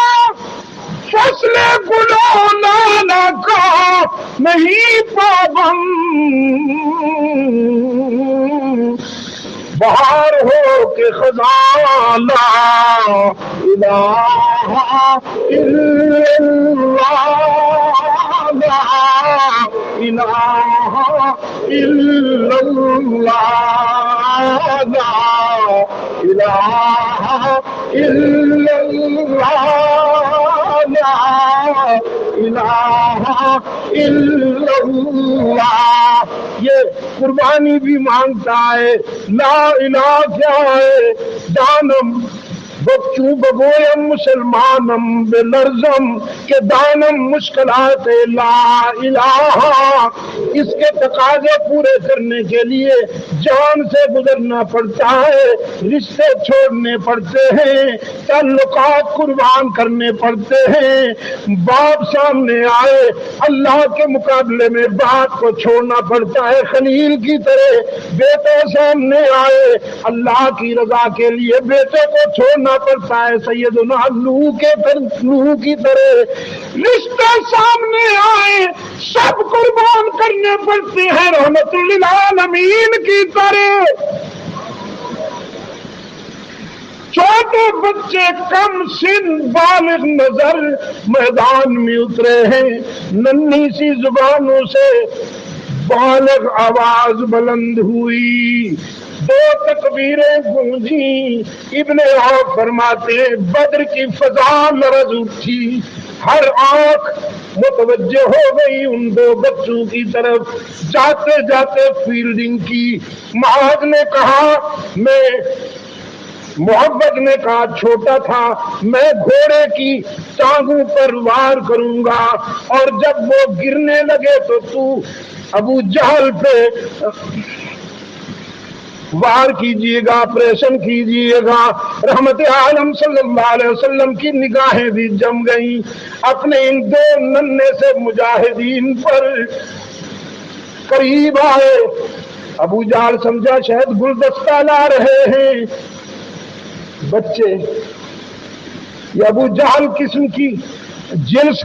فصل گلو لالا کا نہیں پابند بہار ہو کے خزاں لا الہ الا اللہ لا الہ الا اللہ لا الہ الا اللہ لا الہ الا اللہ. یہ قربانی بھی مانگتا ہے لا الہ کیا ہے دانم بچوں بگویم مسلمانم بے لرزم کے دانم مشکلات لا الہ. اس کے تقاضے پورے کرنے کے لیے جان سے گزرنا پڑتا ہے رشتے چھوڑنے پڑتے ہیں تعلقات قربان کرنے پڑتے ہیں. باپ سامنے آئے اللہ کے مقابلے میں باپ کو چھوڑنا پڑتا ہے خلیل کی طرح. بیٹے سامنے آئے اللہ کی رضا کے لیے بیٹے کو چھوڑنا پڑتا ہے سیدنا نوح کی طرح. رشتے سامنے آئے سب قربان کرنے پڑتے ہیں رحمت للعالمین کی طرح. چھوٹے بچے کم سن بالغ نظر میدان میں اترے ہیں ننھی سی زبانوں سے بالغ آواز بلند ہوئی دو تکبیریں گونجی. ابن عوف فرماتے ہیں بدر کی فضا لرز اٹھی ہر آنکھ متوجہ ہو گئی ان دو بچوں کی طرف. جاتے جاتے فیلڈنگ کی معاذ نے کہا محبت نے کہا چھوٹا تھا میں گھوڑے کی ٹانگوں پر وار کروں گا اور جب وہ گرنے لگے تو ابو جہل پہ وار کیجئے گا آپریشن کیجئے گا. رحمت عالم صلی اللہ علیہ وسلم کی نگاہیں بھی جم گئیں اپنے ان دو ننھے سے مجاہدین پر قریب آئے. ابو جہل سمجھا شاید گلدستہ لا رہے ہیں بچے. یہ ابو جہل قسم کی جنس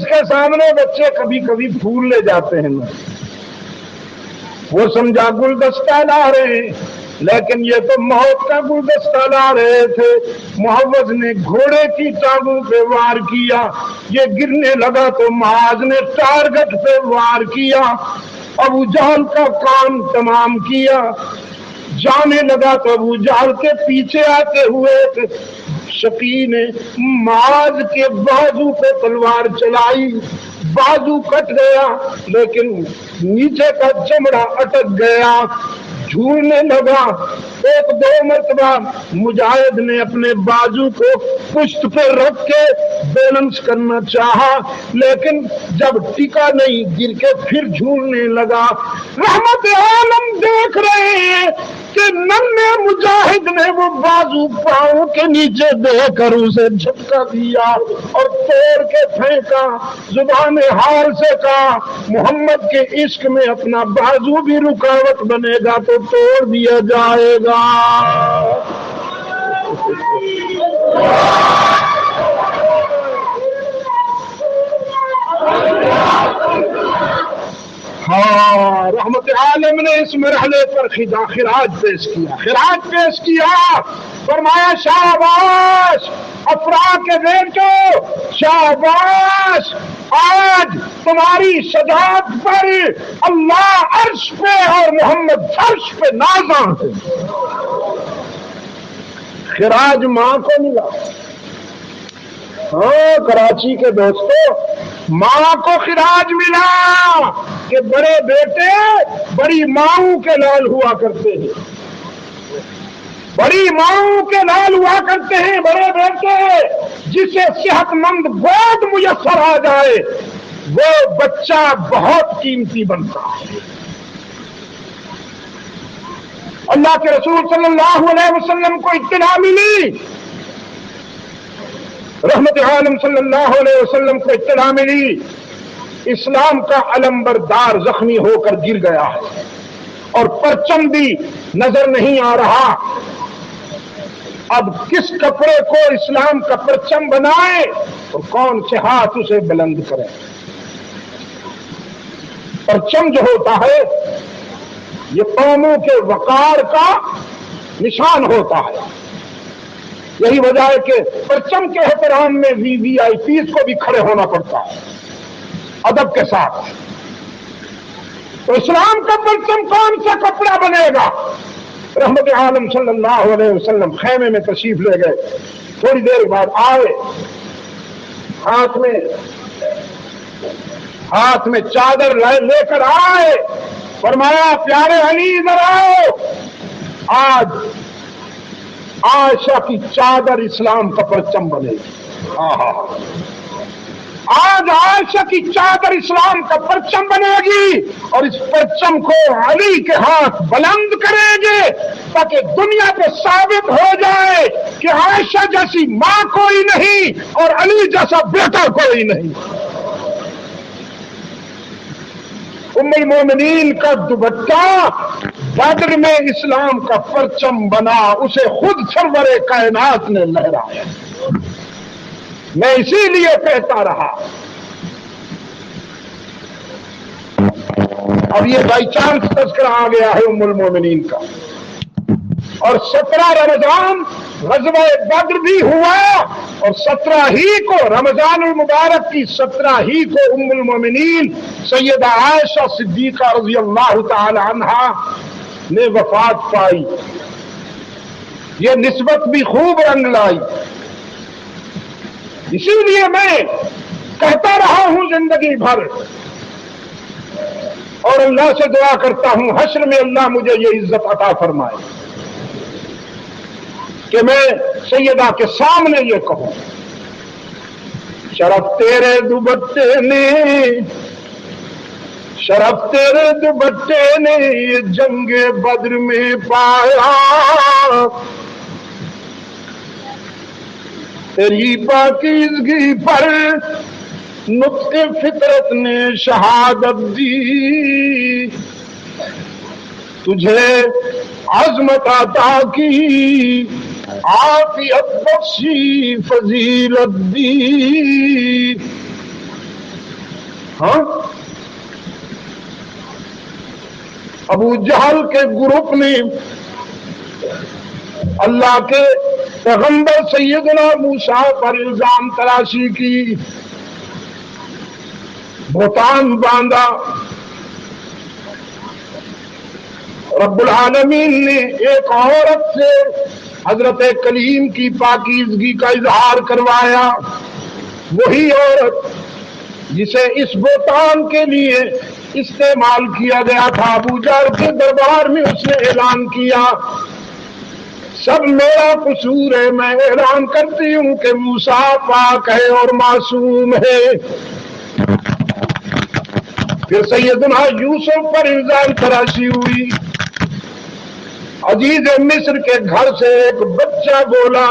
کے سامنے بچے کبھی کبھی پھول لے جاتے ہیں. وہ سمجھا گلدستہ لا رہے ہیں لیکن یہ تو موت کا گلدستہ لا رہے تھے. معوذ نے گھوڑے کی ٹانگوں پہ وار کیا یہ گرنے لگا تو معاذ نے ٹارگٹ پہ وار کیا. ابو جہل کا کام تمام کیا جانے لگا تو ابو جہل کے پیچھے آتے ہوئے شقی نے معاذ کے بازو پہ تلوار چلائی. بازو کٹ گیا لیکن نیچے کا چمڑا اٹک گیا جھولنے لگا. ایک دو مرتبہ مجاہد نے اپنے بازو کو پشت پہ رکھ کے بیلنس کرنا چاہا لیکن جب ٹکا نہیں گر کے پھر جھولنے لگا. رحمت عالم دیکھ رہے ہیں کہ ننھے مجاہد نے وہ بازو پاؤں کے نیچے دے کر اسے جھٹکا دیا اور توڑ کے پھینکا. زبان حال سے کہا محمد کے عشق میں اپنا بازو بھی رکاوٹ بنے گا تو توڑ دیا جائے گا. ہاں رحمت عالم نے اس مرحلے پر خراج پیش کیا فرمایا شاباش افرا کے بیٹو شاباش، آج تمہاری شجاعت پر اللہ عرش پہ اور محمد فرش پہ نازاں ہے۔ خراج ماں کو ملا۔ ہاں کراچی کے دوستو، ماں کو خراج ملا کہ بڑے بیٹے بڑی ماؤں کے لال ہوا کرتے ہیں، بڑی ماؤں کے لال ہوا کرتے ہیں بڑے بیٹے۔ جسے صحت مند گود میسر آ جائے وہ بچہ بہت قیمتی بنتا ہے۔ اللہ کے رسول صلی اللہ علیہ وسلم کو اطلاع ملی، رحمت عالم صلی اللہ علیہ وسلم کو اطلاع ملی، اسلام کا علمبردار زخمی ہو کر گر گیا ہے اور پرچم بھی نظر نہیں آ رہا۔ اب کس کپڑے کو اسلام کا پرچم بنائے اور کون سے ہاتھ اسے بلند کرے؟ پرچم جو ہوتا ہے یہ قوموں کے وقار کا نشان ہوتا ہے۔ یہی وجہ ہے کہ پرچم کے احترام میں وی آئی پیز کو بھی کھڑے ہونا پڑتا ہے ادب کے ساتھ۔ تو اسلام کا پرچم کون سا کپڑا بنے گا؟ رحمت عالم صلی اللہ علیہ وسلم خیمے میں تشریف لے گئے، تھوڑی دیر بعد آئے، ہاتھ میں چادر لے کر آئے، فرمایا پیارے علی ادھر آؤ، آج عائشہ کی چادر اسلام کا پرچم بنے گی۔ آج عائشہ کی چادر اسلام کا پرچم بنے گی اور اس پرچم کو علی کے ہاتھ بلند کریں گے تاکہ دنیا پہ ثابت ہو جائے کہ عائشہ جیسی ماں کوئی نہیں اور علی جیسا بیٹا کوئی نہیں۔ ام المومنین کا دوپٹہ بدر میں اسلام کا پرچم بنا، اسے خود سرور کائنات نے لہرایا۔ میں اسی لیے کہتا رہا، اب یہ بائی چانس تذکرہ آ گیا ہے ام المومنین کا، اور 17 رمضان غزوہ بدر بھی ہوا اور 17 ہی کو رمضان المبارک کی 17 ہی کو ام المومنین سیدہ عائشہ صدیقہ رضی اللہ تعالی عنہا نے وفات پائی۔ یہ نسبت بھی خوب رنگ لائی۔ اسی لیے میں کہتا رہا ہوں زندگی بھر، اور اللہ سے دعا کرتا ہوں حشر میں اللہ مجھے یہ عزت عطا فرمائے کہ میں سیدہ کے سامنے یہ کہوں، شرف تیرے دوپٹے نے، شرف تیرے دوپٹے نے یہ جنگ بدر میں پایا، تیری پاکیزگی پر نطق فطرت نے شہادت دی، تجھے عظمت عطا کی، عافیت بخشی، فضیلت دی۔ ہاں ابو جہل کے گروپ نے اللہ کے پیغمبر سیدنا موسیٰ پر الزام تراشی کی، بہتان باندھا۔ رب العالمین نے ایک عورت سے حضرت کلیم کی پاکیزگی کا اظہار کروایا، وہی عورت جسے اس بہتان کے لیے استعمال کیا گیا تھا، ابو جہل کے دربار میں اس نے اعلان کیا، سب میرا قصور ہے، میں اعلان کرتی ہوں کہ موسیٰ پاک ہے اور معصوم ہے۔ پھر سیدنا یوسف پر الزام تراشی ہوئی، عزیز مصر کے گھر سے ایک بچہ بولا،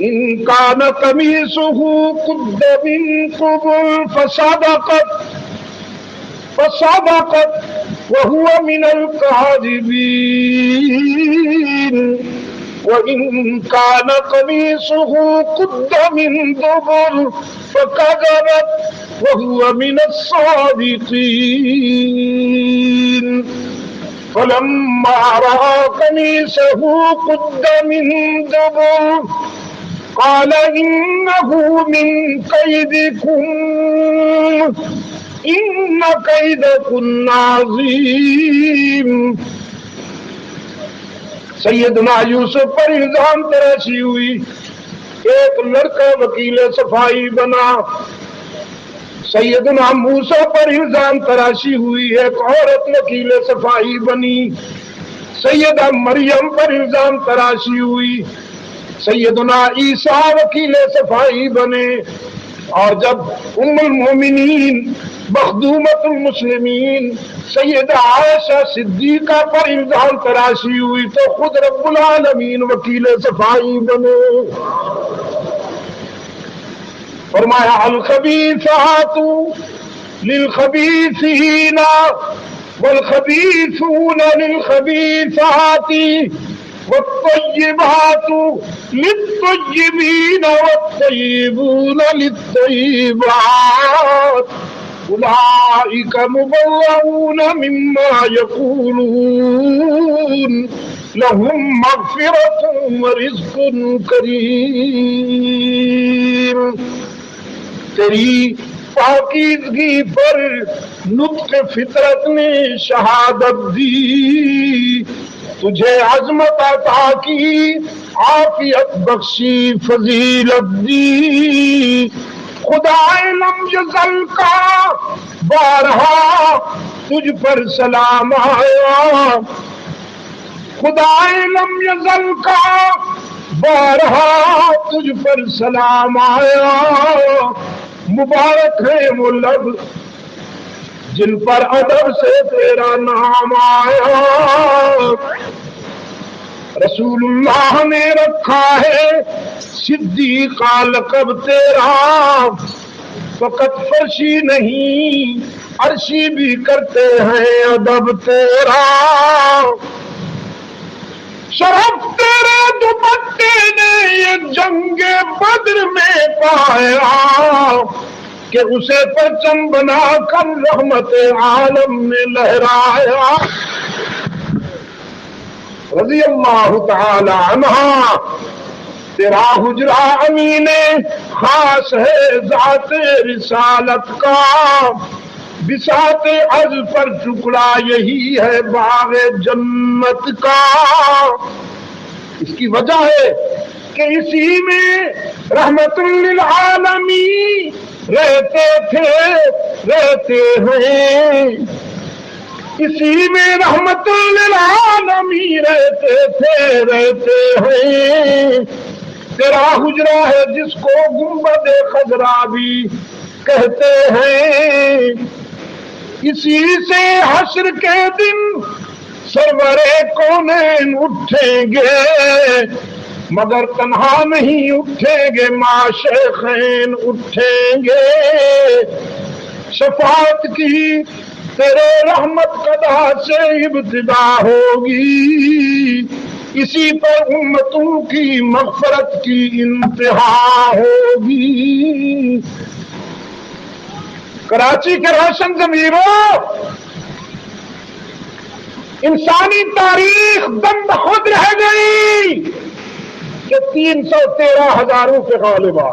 ان کان قمیصہ قد من قبل فصدقت وهو من الكاذبين وإن كان قميصه قد من دبر فكذبت وهو من الصادقين فلما رأى قميصه قد من دبر قال إنه من كيدكم إن كيدكن عظيم. سیدنا یوسف پر الزام تراشی ہوئی. ایک لڑکا وکیل صفائی بنا. سیدنا موسیٰ پر الزام تراشی ہوئی. ایک عورت وکیل صفائی بنی. سیدہ مریم پر الزام تراشی ہوئی. سیدنا عیسیٰ وکیل صفائی بنے. اور جب ام المومنین مخدومۃ المسلمین سیدہ عائشہ صدیقہ پر الزام تراشی ہوئی تو خود رب العالمین وکیل صفائی بنے. فرمایا الخبیثات للخبیثین والخبیثون للخبیثات والطیبات للطیبین والطیبون للطیبات اولئک مبرؤون مما یقولون لهم مغفرۃ ورزق کریم. تیری پاکیزگی پر نطق فطرت نے شہادت دی. تجھے عظمت عطا کی عافیت بخشی فضیلت دی. خدائے لم یزل کا بارہا تجھ پر سلام آیا. خدائے لم یزل کا بارہا تجھ پر سلام آیا. مبارک ہے وہ لب جن پر ادب سے تیرا نام آیا. رسول اللہ نے رکھا ہے صدیقہ لقب تیرا. فقط فرشی نہیں عرشی بھی کرتے ہیں ادب تیرا. شرف تیرے دوپٹے نے یہ جنگ بدر میں پایا کہ اسے پرچم بنا کر رحمت عالم نے لہرایا. رضی اللہ تعالی عنہ. تیرا حجرہ امین خاص ہے ذات رسالت کا. بساط عز پر ٹکڑا یہی ہے باغ جنت کا. اس کی وجہ ہے کہ اسی میں رحمت للعالمین رہتے تھے رہتے ہیں. اسی میں رحمت للعالمین رہتے تھے رہتے ہیں. تیرا حجرہ ہے جس کو گنبد خضرا بھی کہتے ہیں. اسی سے حشر کے دن سرور کونین اٹھیں گے مگر تنہا نہیں اٹھیں گے معشوقین اٹھیں گے. شفاعت کی تیرے رحمت قدا سے ابتدا ہوگی. اسی پر امتوں کی مغفرت کی انتہا ہوگی. کراچی کے روشن ضمیروں انسانی تاریخ دم بخود رہ گئی کہ 313 ہزاروں کے غالبا.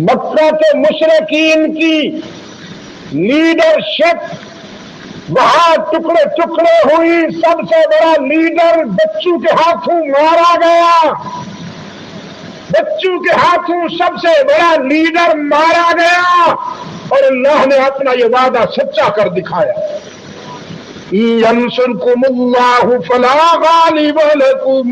مکہ کے مشرکین کی لیڈرشپ وہاں ٹکڑے ٹکڑے ہوئی. سب سے بڑا لیڈر بچوں کے ہاتھوں مارا گیا. بچوں کے ہاتھوں سب سے بڑا لیڈر مارا گیا اور اللہ نے اپنا یہ وعدہ سچا کر دکھایا. يَنْصُرْكُمُ اللَّهُ فَلَا غَالِبَ لَكُمْ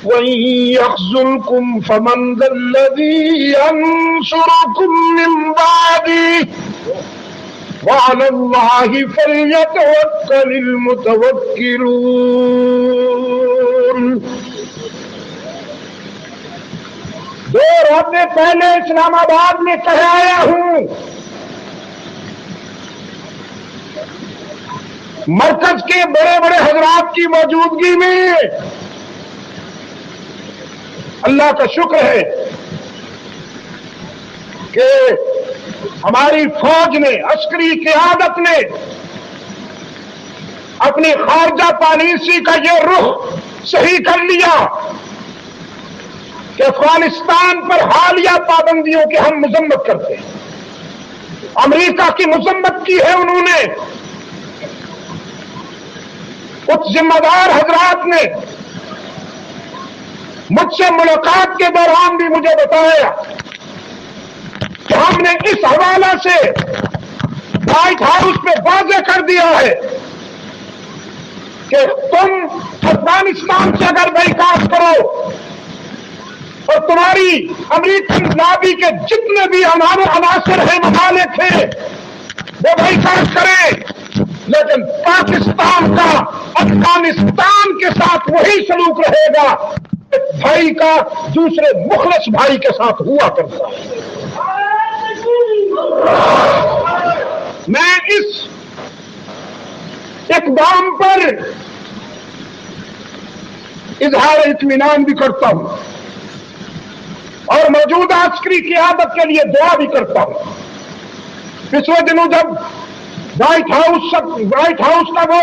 وَإِنْ يَخْذُلْكُمْ فَمَنْ ذَا الَّذِي يَنْصُرُكُمْ مِنْ بَعْدِهِ وَعَلَى اللَّهِ فَلْيَتَوَكَّلِ الْمُتَوَكِّلُونَ. 2 روزے پہلے اسلام آباد میں کہہ آیا ہوں مرکز کے بڑے بڑے حضرات کی موجودگی میں. اللہ کا شکر ہے کہ ہماری فوج نے عسکری قیادت نے اپنی خارجہ پالیسی کا یہ رخ صحیح کر لیا کہ افغانستان پر حالیہ پابندیوں کی ہم مذمت کرتے ہیں. امریکہ کی مذمت کی ہے انہوں نے. کچھ ذمہ دار حضرات نے مجھ سے ملاقات کے دوران بھی مجھے بتایا کہ ہم نے اس حوالے سے وائٹ ہاؤس میں واضح کر دیا ہے کہ تم افغانستان سے اگر بائیکاٹ کرو اور تمہاری امریکن لابی کے جتنے بھی عناصر ہیں ممالک ہیں وہ بائیکاٹ کریں، لیکن پاکستان کا افغانستان کے ساتھ وہی سلوک رہے گا بھائی کا دوسرے مخلص بھائی کے ساتھ ہوا کرتا ہے. میں اس اقدام پر اظہار اطمینان بھی کرتا ہوں اور موجودہ عسکری قیادت کے لیے دعا بھی کرتا ہوں. پچھلے دنوں جب وائٹ ہاؤس کا وہ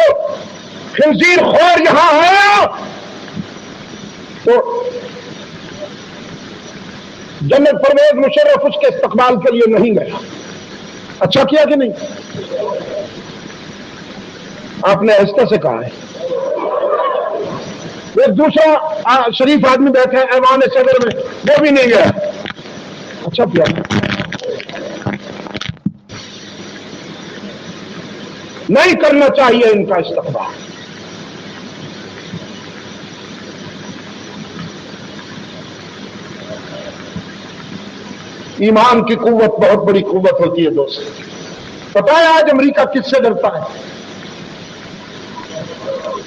خنزیر خور یہاں آیا تو جنرل پرویز مشرف اس کے استقبال کے لیے نہیں گیا. اچھا کیا کہ نہیں؟ آپ نے ایسا سے کہا ہے. ایک دوسرا شریف آدمی بیٹھے ایوان صدر میں، وہ بھی نہیں گیا. اچھا کیا. نہیں کرنا چاہیے ان کا استقبال. ایمان کی قوت بہت بڑی قوت ہوتی ہے دوست. پتہ ہے آج امریکہ کس سے ڈرتا ہے؟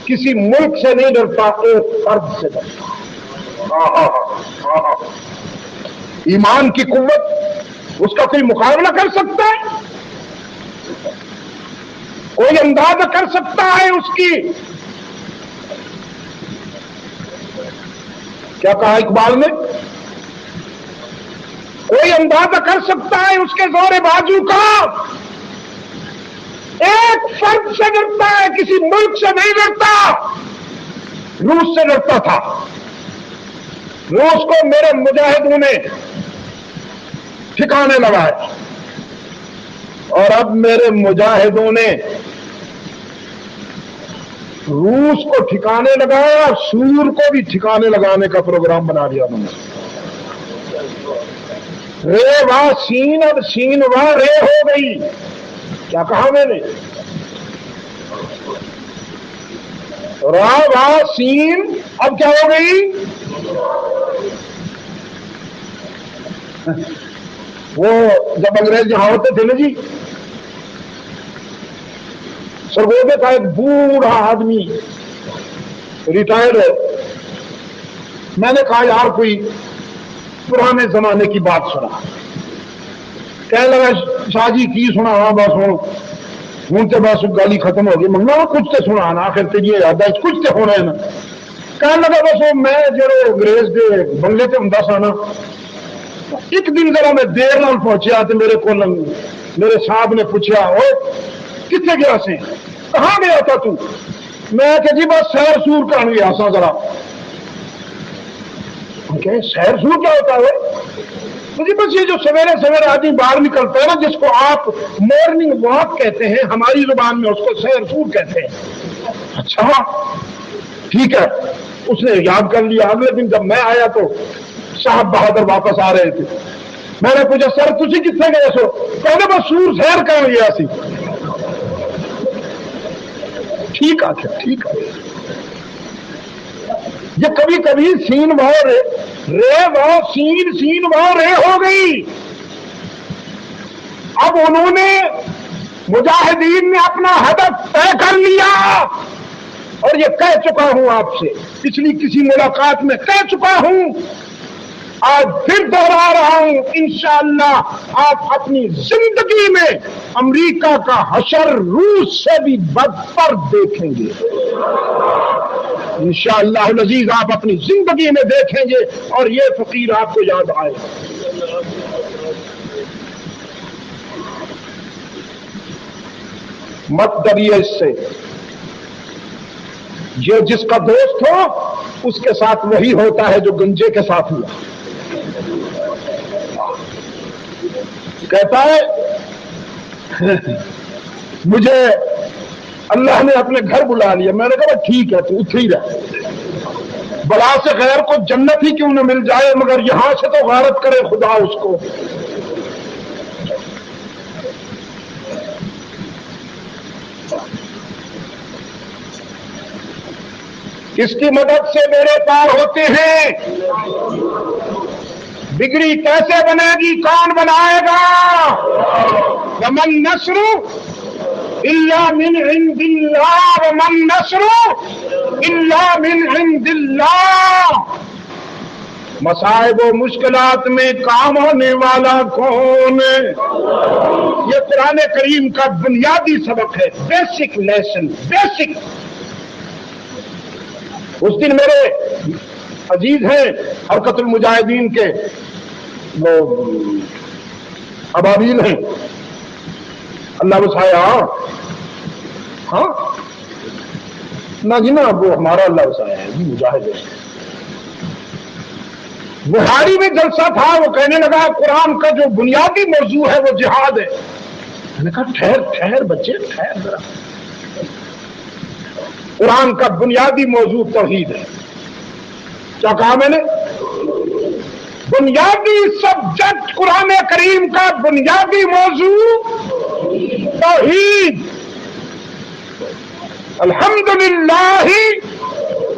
کسی ملک سے نہیں ڈرتا، ایک فرد سے ڈرتا. ایمان کی قوت، اس کا کوئی مقابلہ کر سکتا ہے؟ کوئی اندازہ کر سکتا ہے اس کی؟ کیا کہا اقبال نے؟ کوئی اندازہ کر سکتا ہے اس کے زور بازو کا؟ ایک فرد سے ڈرتا ہے، کسی ملک سے نہیں ڈرتا. روس سے ڈرتا تھا. روس کو میرے مجاہدوں نے ٹھکانے لگائے اور اب میرے مجاہدوں نے روس کو ٹھکانے لگایا، سور کو بھی ٹھکانے لگانے کا پروگرام بنا دیا انہوں نے. رے واہ سین، اب سین واہ رے ہو گئی. کیا کہا میں نے؟ را واہ سین اب کیا ہو گئی؟ وہ جب انگریز یہاں ہوتے تھے نا جی، سرگودے کا ایک بوڑھا آدمی ریٹائرڈ ہے. میں نے کہا یار کوئی پرانے زمانے کی بات سنا. کہنے لگا شاہ جی کی سنا؟ ہاں بس ہوں تو بس گالی ختم ہو گئی. منگا کچھ تو سنا نا، آخر تیری یاد کچھ تو ہونا ہے نا. کہنے لگا بس وہ میں جو انگریز کے بنگلے سے ہوں سا نا، ایک دن ذرا میں دیر نال پہنچیا تو میرے کو میرے صاحب نے پوچھا کتنے گیا سے؟ کہاں گیا تھا تو؟ میں کہ جی بس سیر سور کرنے گیا سا ذرا. سیر سور کیا ہوتا ہے؟ جی بس یہ جو سویرے سویرے آدمی باہر نکلتا ہے نا، جس کو آپ مارننگ واک کہتے ہیں، ہماری زبان میں اس کو سیر سور کہتے ہیں. اچھا ٹھیک ہے. اس نے یاد کر لیا. اگلے دن جب میں آیا تو صاحب بہادر واپس آ رہے تھے. میں نے پوچھا سر تسی کتنے گئے سو؟ کہنے بس سور سیر کرنے گیا سی. ٹھیک ہے ٹھیک ہے. یہ کبھی کبھی سین واہ رے واہ سین سین واہ رے ہو گئی. اب انہوں نے مجاہدین نے اپنا ہدف طے کر لیا اور یہ کہہ چکا ہوں آپ سے، پچھلی کسی ملاقات میں کہہ چکا ہوں، آج پھر دوہرا رہا ہوں. انشاءاللہ آپ اپنی زندگی میں امریکہ کا حشر روس سے بھی بدتر دیکھیں گے. انشاءاللہ العزیز آپ اپنی زندگی میں دیکھیں گے اور یہ فقیر آپ کو یاد آئے. مت ڈریے اس سے. یہ جس کا دوست ہو اس کے ساتھ وہی ہوتا ہے جو گنجے کے ساتھ ہوا. کہتا ہے مجھے اللہ نے اپنے گھر بلا لیا. میں نے کہا ٹھیک ہے تو اتھے ہی رہ, بلا سے غیر کو جنت ہی کیوں نہ مل جائے, مگر یہاں سے تو غارت کرے خدا اس کو. کس کی مدد سے بیڑے پار ہوتے ہیں؟ بگڑی کیسے بنے گی؟ کون بنائے گا؟ ومن نصر الا من عند اللہ ومن نصر الا من عند اللہ. مصائب و مشکلات میں کام ہونے والا کون؟ یہ قرآن کریم کا بنیادی سبق ہے, بیسک لیسن, بیسک. اس دن میرے عزیز ہیں حرکت المجاہدین کے وہ ابابیل ہیں, اللہ وسعہ. ہاں نہ جی نا, وہ ہمارا اللہ وسعہ ہے جی, مجاہد ہے. بہاری میں جلسہ تھا, وہ کہنے لگا قرآن کا جو بنیادی موضوع ہے وہ جہاد ہے. میں نے کہا ٹھہر ٹھہر بچے ٹھہر ذرا, قرآن کا بنیادی موضوع توحید ہے. کیا کہا میں نے؟ بنیادی سبجیکٹ قرآن کریم کا بنیادی موضوع توحید. الحمدللہ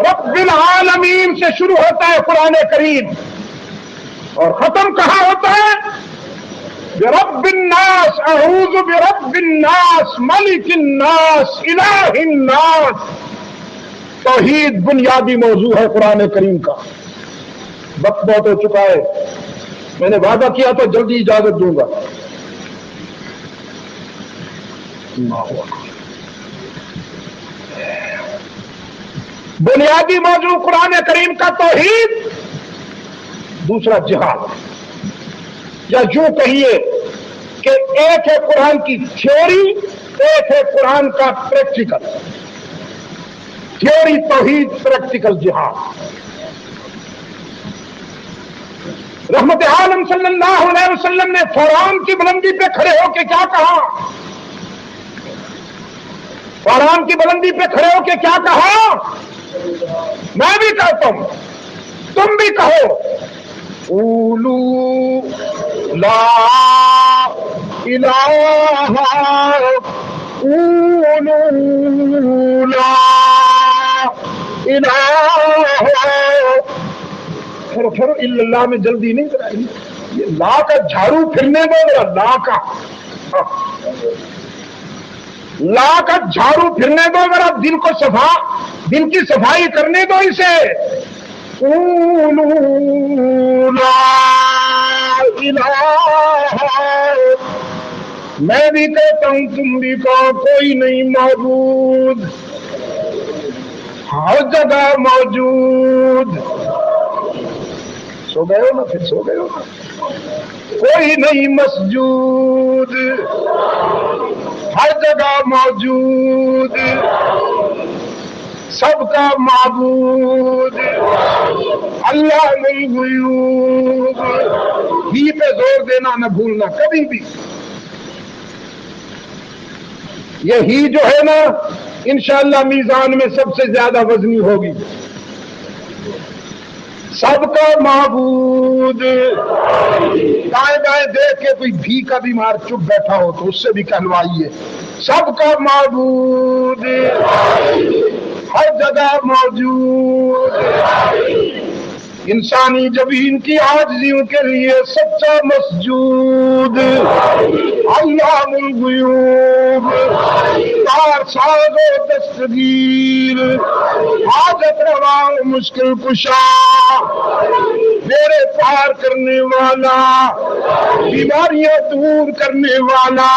رب العالمین سے شروع ہوتا ہے قرآن کریم, اور ختم کہاں ہوتا ہے؟ برب الناس, اعوذ برب الناس, ملک الناس, الہ الناس. توحید بنیادی موضوع ہے قرآن کریم کا. وقت بہت ہو چکا ہے, میں نے وعدہ کیا تو جلدی اجازت دوں گا. بنیادی موضوع قرآن کریم کا توحید, دوسرا جہاد. یا یوں کہیے کہ ایک ہے قرآن کی تھیوری, ایک ہے قرآن کا پریکٹیکل. تھیوری توحید, پریکٹیکل جہاد. رحمت عالم صلی اللہ علیہ وسلم نے فوران کی بلندی پہ کھڑے ہو کے کیا کہا؟ فوران کی بلندی پہ کھڑے ہو کے کیا کہا؟ میں بھی کہتا ہوں, تم بھی کہو, قولوا لا الہ, قولوا لا الہ. پھر اللہ میں جلدی نہیں کرائی. یہ لا کا جھاڑو پھرنے دو میرا, لا کا لا کا جھاڑو پھرنے دو میرا, دل کو دل کی صفائی کرنے دو اسے. قولوا لا الہ. میں بھی کہتا ہوں, تم بھی کہو, کوئی نہیں معبود, ہر جگہ موجود. سو گئے ہو نا, پھر سو گئے ہو نا. کوئی نہیں مسجود, ہر جگہ موجود, سب کا معبود, اللہ الغیوب. ہی پہ زور دینا نہ بھولنا کبھی بھی. یہ ہی جو ہے نا انشاءاللہ میزان میں سب سے زیادہ وزنی ہوگی. سب کا معبود. دائیں بائیں دیکھ کے کوئی بھی کا بیمار چپ بیٹھا ہو تو اس سے بھی کہلوائیے, سب کا معبود, ہر جگہ موجود. انسانی جبین کی عاجزیوں کے لیے سچا مسجود. علام الغیوب, کارساز و دستگیر, حاجت روا و مشکل کشا, بیڑے پار کرنے والا, بیماریاں دور کرنے والا,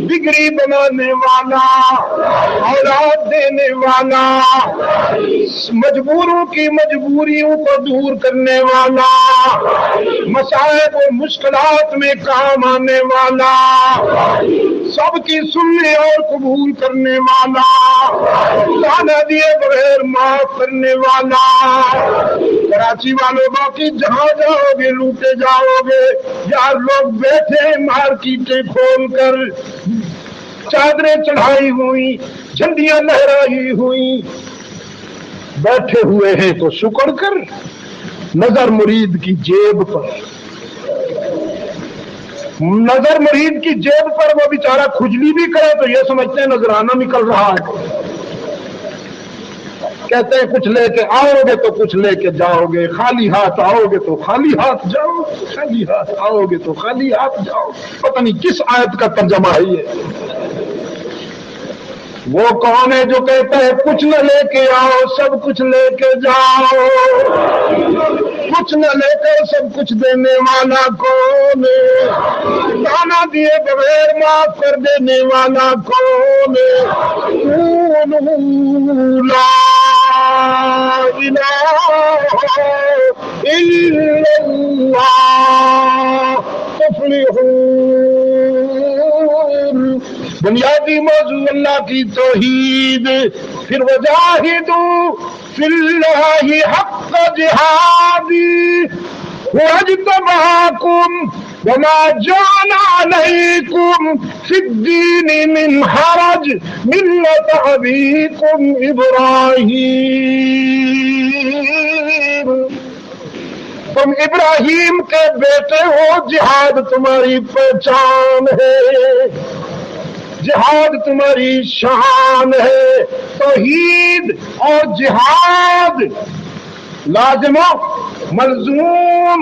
بگڑی بنانے والا, اولاد دینے والا, مجبوروں کی مجبوریوں کو دور کرنے والا, مسائب و مشکلات میں کام آنے والا, سب کی سننے اور قبول کرنے والا، تانا دیے بغیر معاف کرنے والا۔ کراچی والوں باقی جہاں جاؤ گے لوٹے جاؤ گے، یار لوگ بیٹھے مارکیٹیں کھول کر، چادریں چڑھائی ہوئی، جھنڈیاں لہرائی ہوئی، بیٹھے ہوئے ہیں تو شکر کر، نظر مرید کی جیب پر، نظر مرید کی جیب پر وہ بیچارہ کھجلی بھی کرے تو یہ سمجھتے ہیں نذرانہ نکل رہا ہے، کہتے ہیں کچھ لے کے آؤ گے تو کچھ لے کے جاؤ گے، خالی ہاتھ آؤ گے تو خالی ہاتھ جاؤ، خالی ہاتھ آؤ گے تو خالی ہاتھ جاؤ۔ پتہ نہیں کس آیت کا ترجمہ ہے یہ۔ وہ کون ہے جو کہتا ہے کچھ نہ لے کے آؤ سب کچھ لے کے جاؤ؟ کچھ نہ لے کر سب کچھ دینے والا کون ہے؟ دانا دیے بغیر معاف کر دینے والا کون ہے؟ لا الہ الا اللہ تفلحون۔ بنیادی موضوع اللہ کی توحید، پھر وجاہدوا فی اللہ حق جہادی واجتباکم وما جعل علیکم فی الدین من حرج ملت ابیکم ابراہیم۔ تم ابراہیم کے بیٹے ہو، جہاد تمہاری پہچان ہے، جہاد تمہاری شان ہے۔ توحید اور جہاد لازم و ملزوم،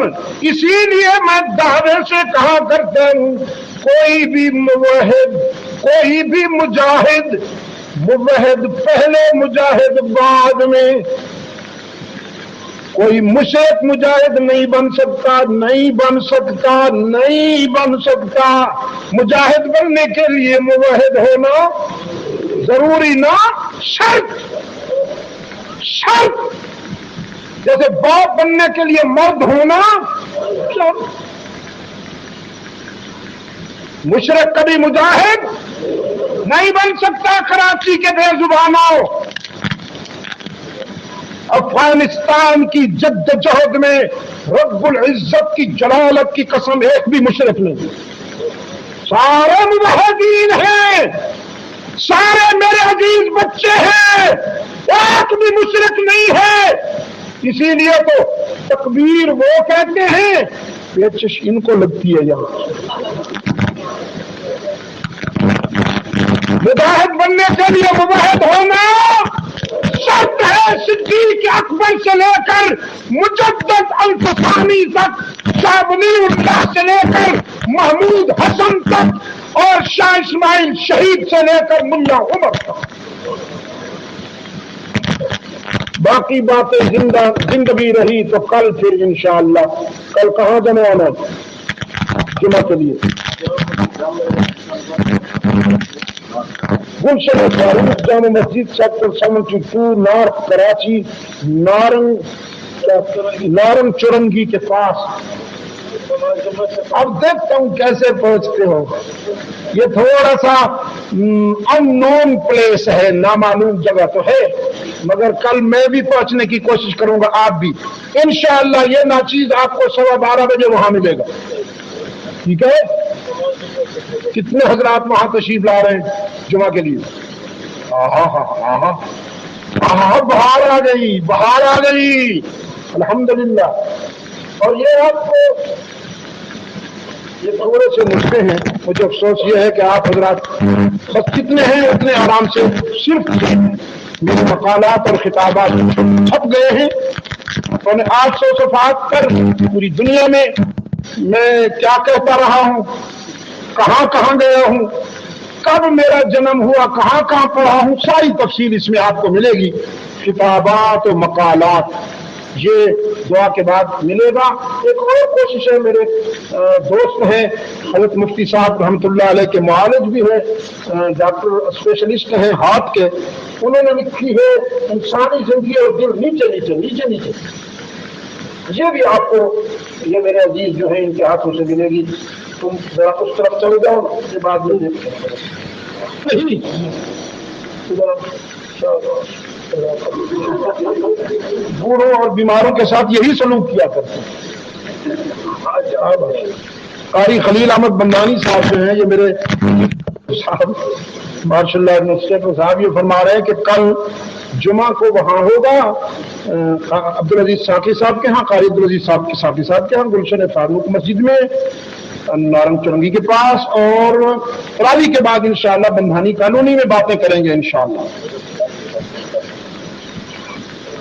اسی لیے میں دعوے سے کہا کرتا ہوں کوئی بھی موحد، کوئی بھی مجاہد، موحد پہلے مجاہد بعد میں، کوئی مشرک مجاہد نہیں بن سکتا، نہیں بن سکتا، نہیں بن سکتا۔ مجاہد بننے کے لیے موحد ہونا ضروری نہ شرط، شرط جیسے باپ بننے کے لیے مرد ہونا شرط۔ مشرک کبھی مجاہد نہیں بن سکتا۔ کراچی کے بے زبانوں، افغانستان کی جد جہد میں رب العزت کی جلالت کی قسم ایک بھی مشرک نہیں، سارے موحدین ہیں، سارے میرے عزیز بچے ہیں، ایک بھی مشرک نہیں ہے۔ اسی لیے تو تکبیر وہ کہتے ہیں، پیچش ان کو لگتی ہے یہاں۔ مجاہد بننے کے لیے موحد ہونا شرط ہے۔ صدیق اکبر سے لے کر مجدد الفسانی تک، شاہ ولی اللہ سے لے کر محمود حسن تک، اور شاہ اسماعیل شہید سے لے کر ملا عمر تک۔ باقی باتیں زندگی رہی تو کل پھر انشاءاللہ، کل کہاں جمع ہونا جمعہ کے لیے؟ گلشن فاروق جامع مسجد سیکٹر 72 نارتھ کراچی، نارنگ چورنگی کے پاس۔ اب دیکھتا ہوں کیسے پہنچتے ہو، یہ تھوڑا سا ان نون پلیس ہے، نامعلوم جگہ تو ہے، مگر کل میں بھی پہنچنے کی کوشش کروں گا، آپ بھی انشاءاللہ۔ یہ ناچیز آپ کو 12:15 بجے وہاں ملے گا، ٹھیک ہے؟ کتنے حضرات وہاں تشریف لا رہے ہیں جمعہ کے لیے؟ بہار آ گئی، بہار آ گئی، الحمدللہ۔ اور یہ آپ کو یہ تھوڑے سے نسخے ہیں، مجھے افسوس یہ ہے کہ آپ حضرات بس کتنے ہیں اتنے آرام سے، صرف میرے مقالات اور خطابات چھپ گئے ہیں، 800 صفحات پر پوری دنیا میں کیا کہتا رہا ہوں، کہاں کہاں گیا ہوں، کب میرا جنم ہوا، کہاں کہاں پڑھا ہوں، ساری تفصیل اس میں آپ کو ملے گی، خطابات و مقالات۔ یہ دعا کے بعد ملے گا۔ ایک اور کوشش ہے، میرے دوست ہیں حضرت مفتی صاحب رحمۃ اللہ علیہ کے معالج بھی ہیں، ڈاکٹر اسپیشلسٹ ہیں ہاتھ کے، انہوں نے لکھی ہے انسانی زندگی اور دل نیچے نیچے نیچے نیچے۔ یہ بھی آپ کو، یہ میرے عزیز جو ہیں ان کے ہاتھوں سے ملے گی۔ تم ذرا اس طرف چلے جاؤ، یہ بعد میں دیکھ نہیں بوڑھوں اور بیماروں کے ساتھ یہی سلوک کیا کرتے ہیں۔ قاری خلیل احمد بندانی صاحب جو ہیں، یہ میرے صاحب ماشاء اللہ صاحب یہ فرما رہے ہیں کہ کل جمعہ کو وہاں ہوگا عبدالعزیز ساقی صاحب کے ہاں، قاری عبدالعزیز ساقی صاحب کے ہاں، گلشن فاروق مسجد میں نارنگ چرنگی کے پاس، اور تراویح کے بعد انشاءاللہ بندھانی کالونی میں باتیں کریں گے انشاءاللہ۔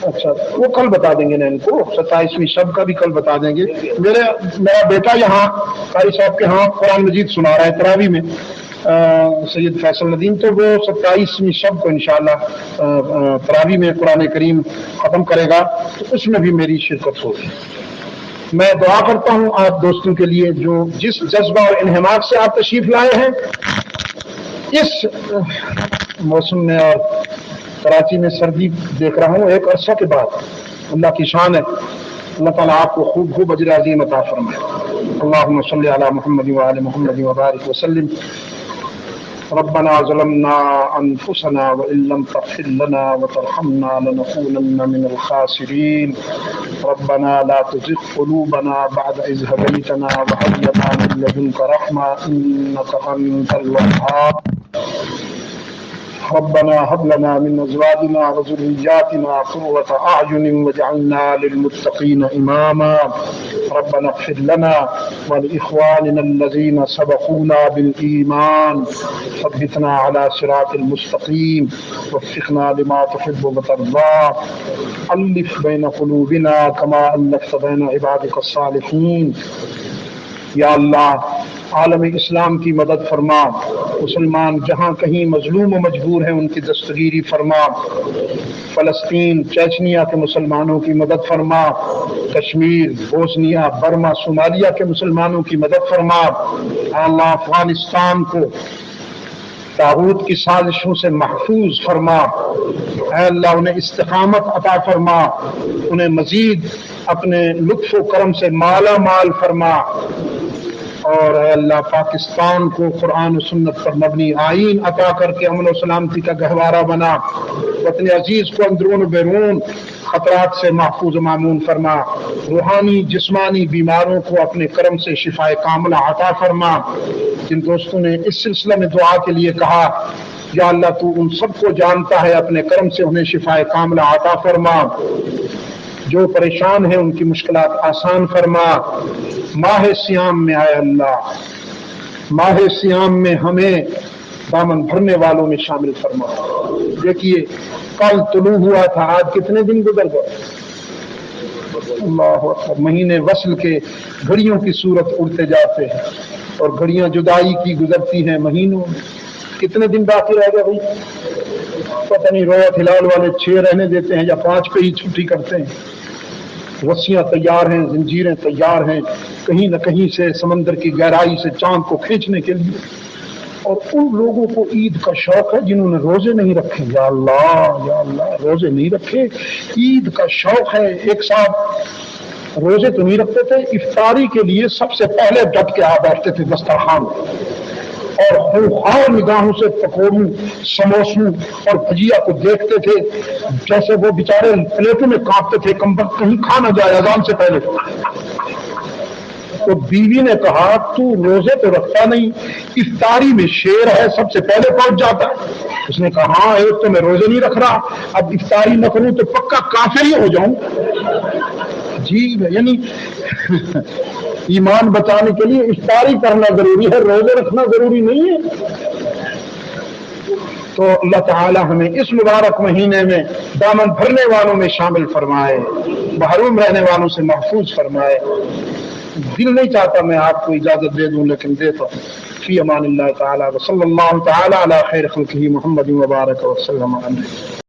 اچھا وہ کل بتا دیں گے نا ان کو، 27ویں شب کا بھی کل بتا دیں گے۔ میرا بیٹا یہاں قاری صاحب کے ہاں قرآن مجید سنا رہا ہے تراویح میں، سید فیصل ندیم، تو وہ 27ویں شب کو انشاءاللہ تراویح میں قرآن کریم ختم کرے گا، تو اس میں بھی میری شرکت ہوگی۔ میں دعا کرتا ہوں آپ دوستوں کے لیے جو جس جذبہ اور انہماک سے آپ تشریف لائے ہیں اس موسم میں، اور کراچی میں سردی دیکھ رہا ہوں ایک عرصہ کے بعد، اللہ کی شان ہے، اللہ تعالیٰ آپ کو خوب خوب اجر عظیم عطا فرمائے۔ اللہم صلی علی محمد وآل محمد وبارک وسلم۔ ربنا ظلمنا انفسنا وان لم تغفر لنا وترحمنا لنكونن من الخاسرين ربنا لا تزغ قلوبنا بعد إذ هديتنا وهب لنا من لدنك رحمة إنك أنت الوهاب ربنا هب لنا من أزواجنا وذرياتنا قرة أعين واجعلنا للمتقين إماما ربنا اغفر لنا ولإخواننا الذين سبقونا بالإيمان ثبتنا على صراط المستقيم وفقنا لما تحب وترضى ألف بين قلوبنا كما ألفت بين عبادك الصالحين۔ یا اللہ عالم اسلام کی مدد فرما، مسلمان جہاں کہیں مظلوم و مجبور ہیں ان کی دستگیری فرما، فلسطین چیچنیا کے مسلمانوں کی مدد فرما، کشمیر بوسنیا برما صومالیہ کے مسلمانوں کی مدد فرما، اللہ افغانستان کو طاغوت کی سازشوں سے محفوظ فرما، اے اللہ انہیں استقامت عطا فرما، انہیں مزید اپنے لطف و کرم سے مالا مال فرما، اور اے اللہ پاکستان کو قرآن و سنت پر مبنی آئین عطا کر کے امن و سلامتی کا گہوارہ بنا، وطن عزیز کو اندرون و بیرون خطرات سے محفوظ و مامون فرما، روحانی جسمانی بیماروں کو اپنے کرم سے شفاء کاملہ عطا فرما۔ جن دوستوں نے اس سلسلہ میں دعا کے لیے کہا، یا اللہ تو ان سب کو جانتا ہے، اپنے کرم سے انہیں شفاء کاملہ عطا فرما، جو پریشان ہیں ان کی مشکلات آسان فرما۔ ماہ سیام میں آئے اللہ، ماہ سیام میں ہمیں دامن بھرنے والوں میں شامل فرما۔ دیکھیے کل طلوع ہوا تھا، آج کتنے دن گزر گئے، اللہ اکبر، مہینے وصل کے گھڑیوں کی صورت اڑتے جاتے ہیں، اور گھڑیاں جدائی کی گزرتی ہیں مہینوں میں۔ کتنے دن باقی رہ گئے بھائی، پتہ نہیں، رویت ہلال والے 6 رہنے دیتے ہیں یا 5 پہ ہی چھٹی کرتے ہیں۔ رسیاں تیار ہیں، زنجیریں تیار ہیں، کہیں نہ کہیں سے سمندر کی گہرائی سے چاند کو کھینچنے کے لیے، اور ان لوگوں کو عید کا شوق ہے جنہوں نے روزے نہیں رکھے، یا اللہ روزے نہیں رکھے، عید کا شوق ہے۔ ایک صاحب روزے تو نہیں رکھتے تھے، افطاری کے لیے سب سے پہلے ڈٹ کے آ بیٹھتے تھے دسترخوان، اور خوار نگاہوں سے پکوڑوں، سموسوں اور بھجیا کو دیکھتے تھے، جیسے وہ بیچارے پلیٹوں میں کانپتے تھے، کہیں کھا نہ جائے اذان سے پہلے۔ تو بیوی نے کہا تو روزے تو رکھتا نہیں، افطاری میں شیر ہے سب سے پہلے پہنچ جاتا ہے۔ اس نے کہا ہاں ایک تو میں روزے نہیں رکھ رہا، اب افطاری نہ کروں تو پکا کافر ہی ہو جاؤں۔ جی یعنی ایمان بچانے کے لیے افطاری کرنا ضروری ہے، روزے رکھنا ضروری نہیں ہے۔ تو اللہ تعالی ہمیں اس مبارک مہینے میں دامن بھرنے والوں میں شامل فرمائے، محروم رہنے والوں سے محفوظ فرمائے۔ دل نہیں چاہتا میں آپ کو اجازت دے دوں، لیکن دیتا ہوں۔ فی امان اللہ تعالی، وصلی اللہ تعالی علی خیر خلقہ محمد وبارک وسلم۔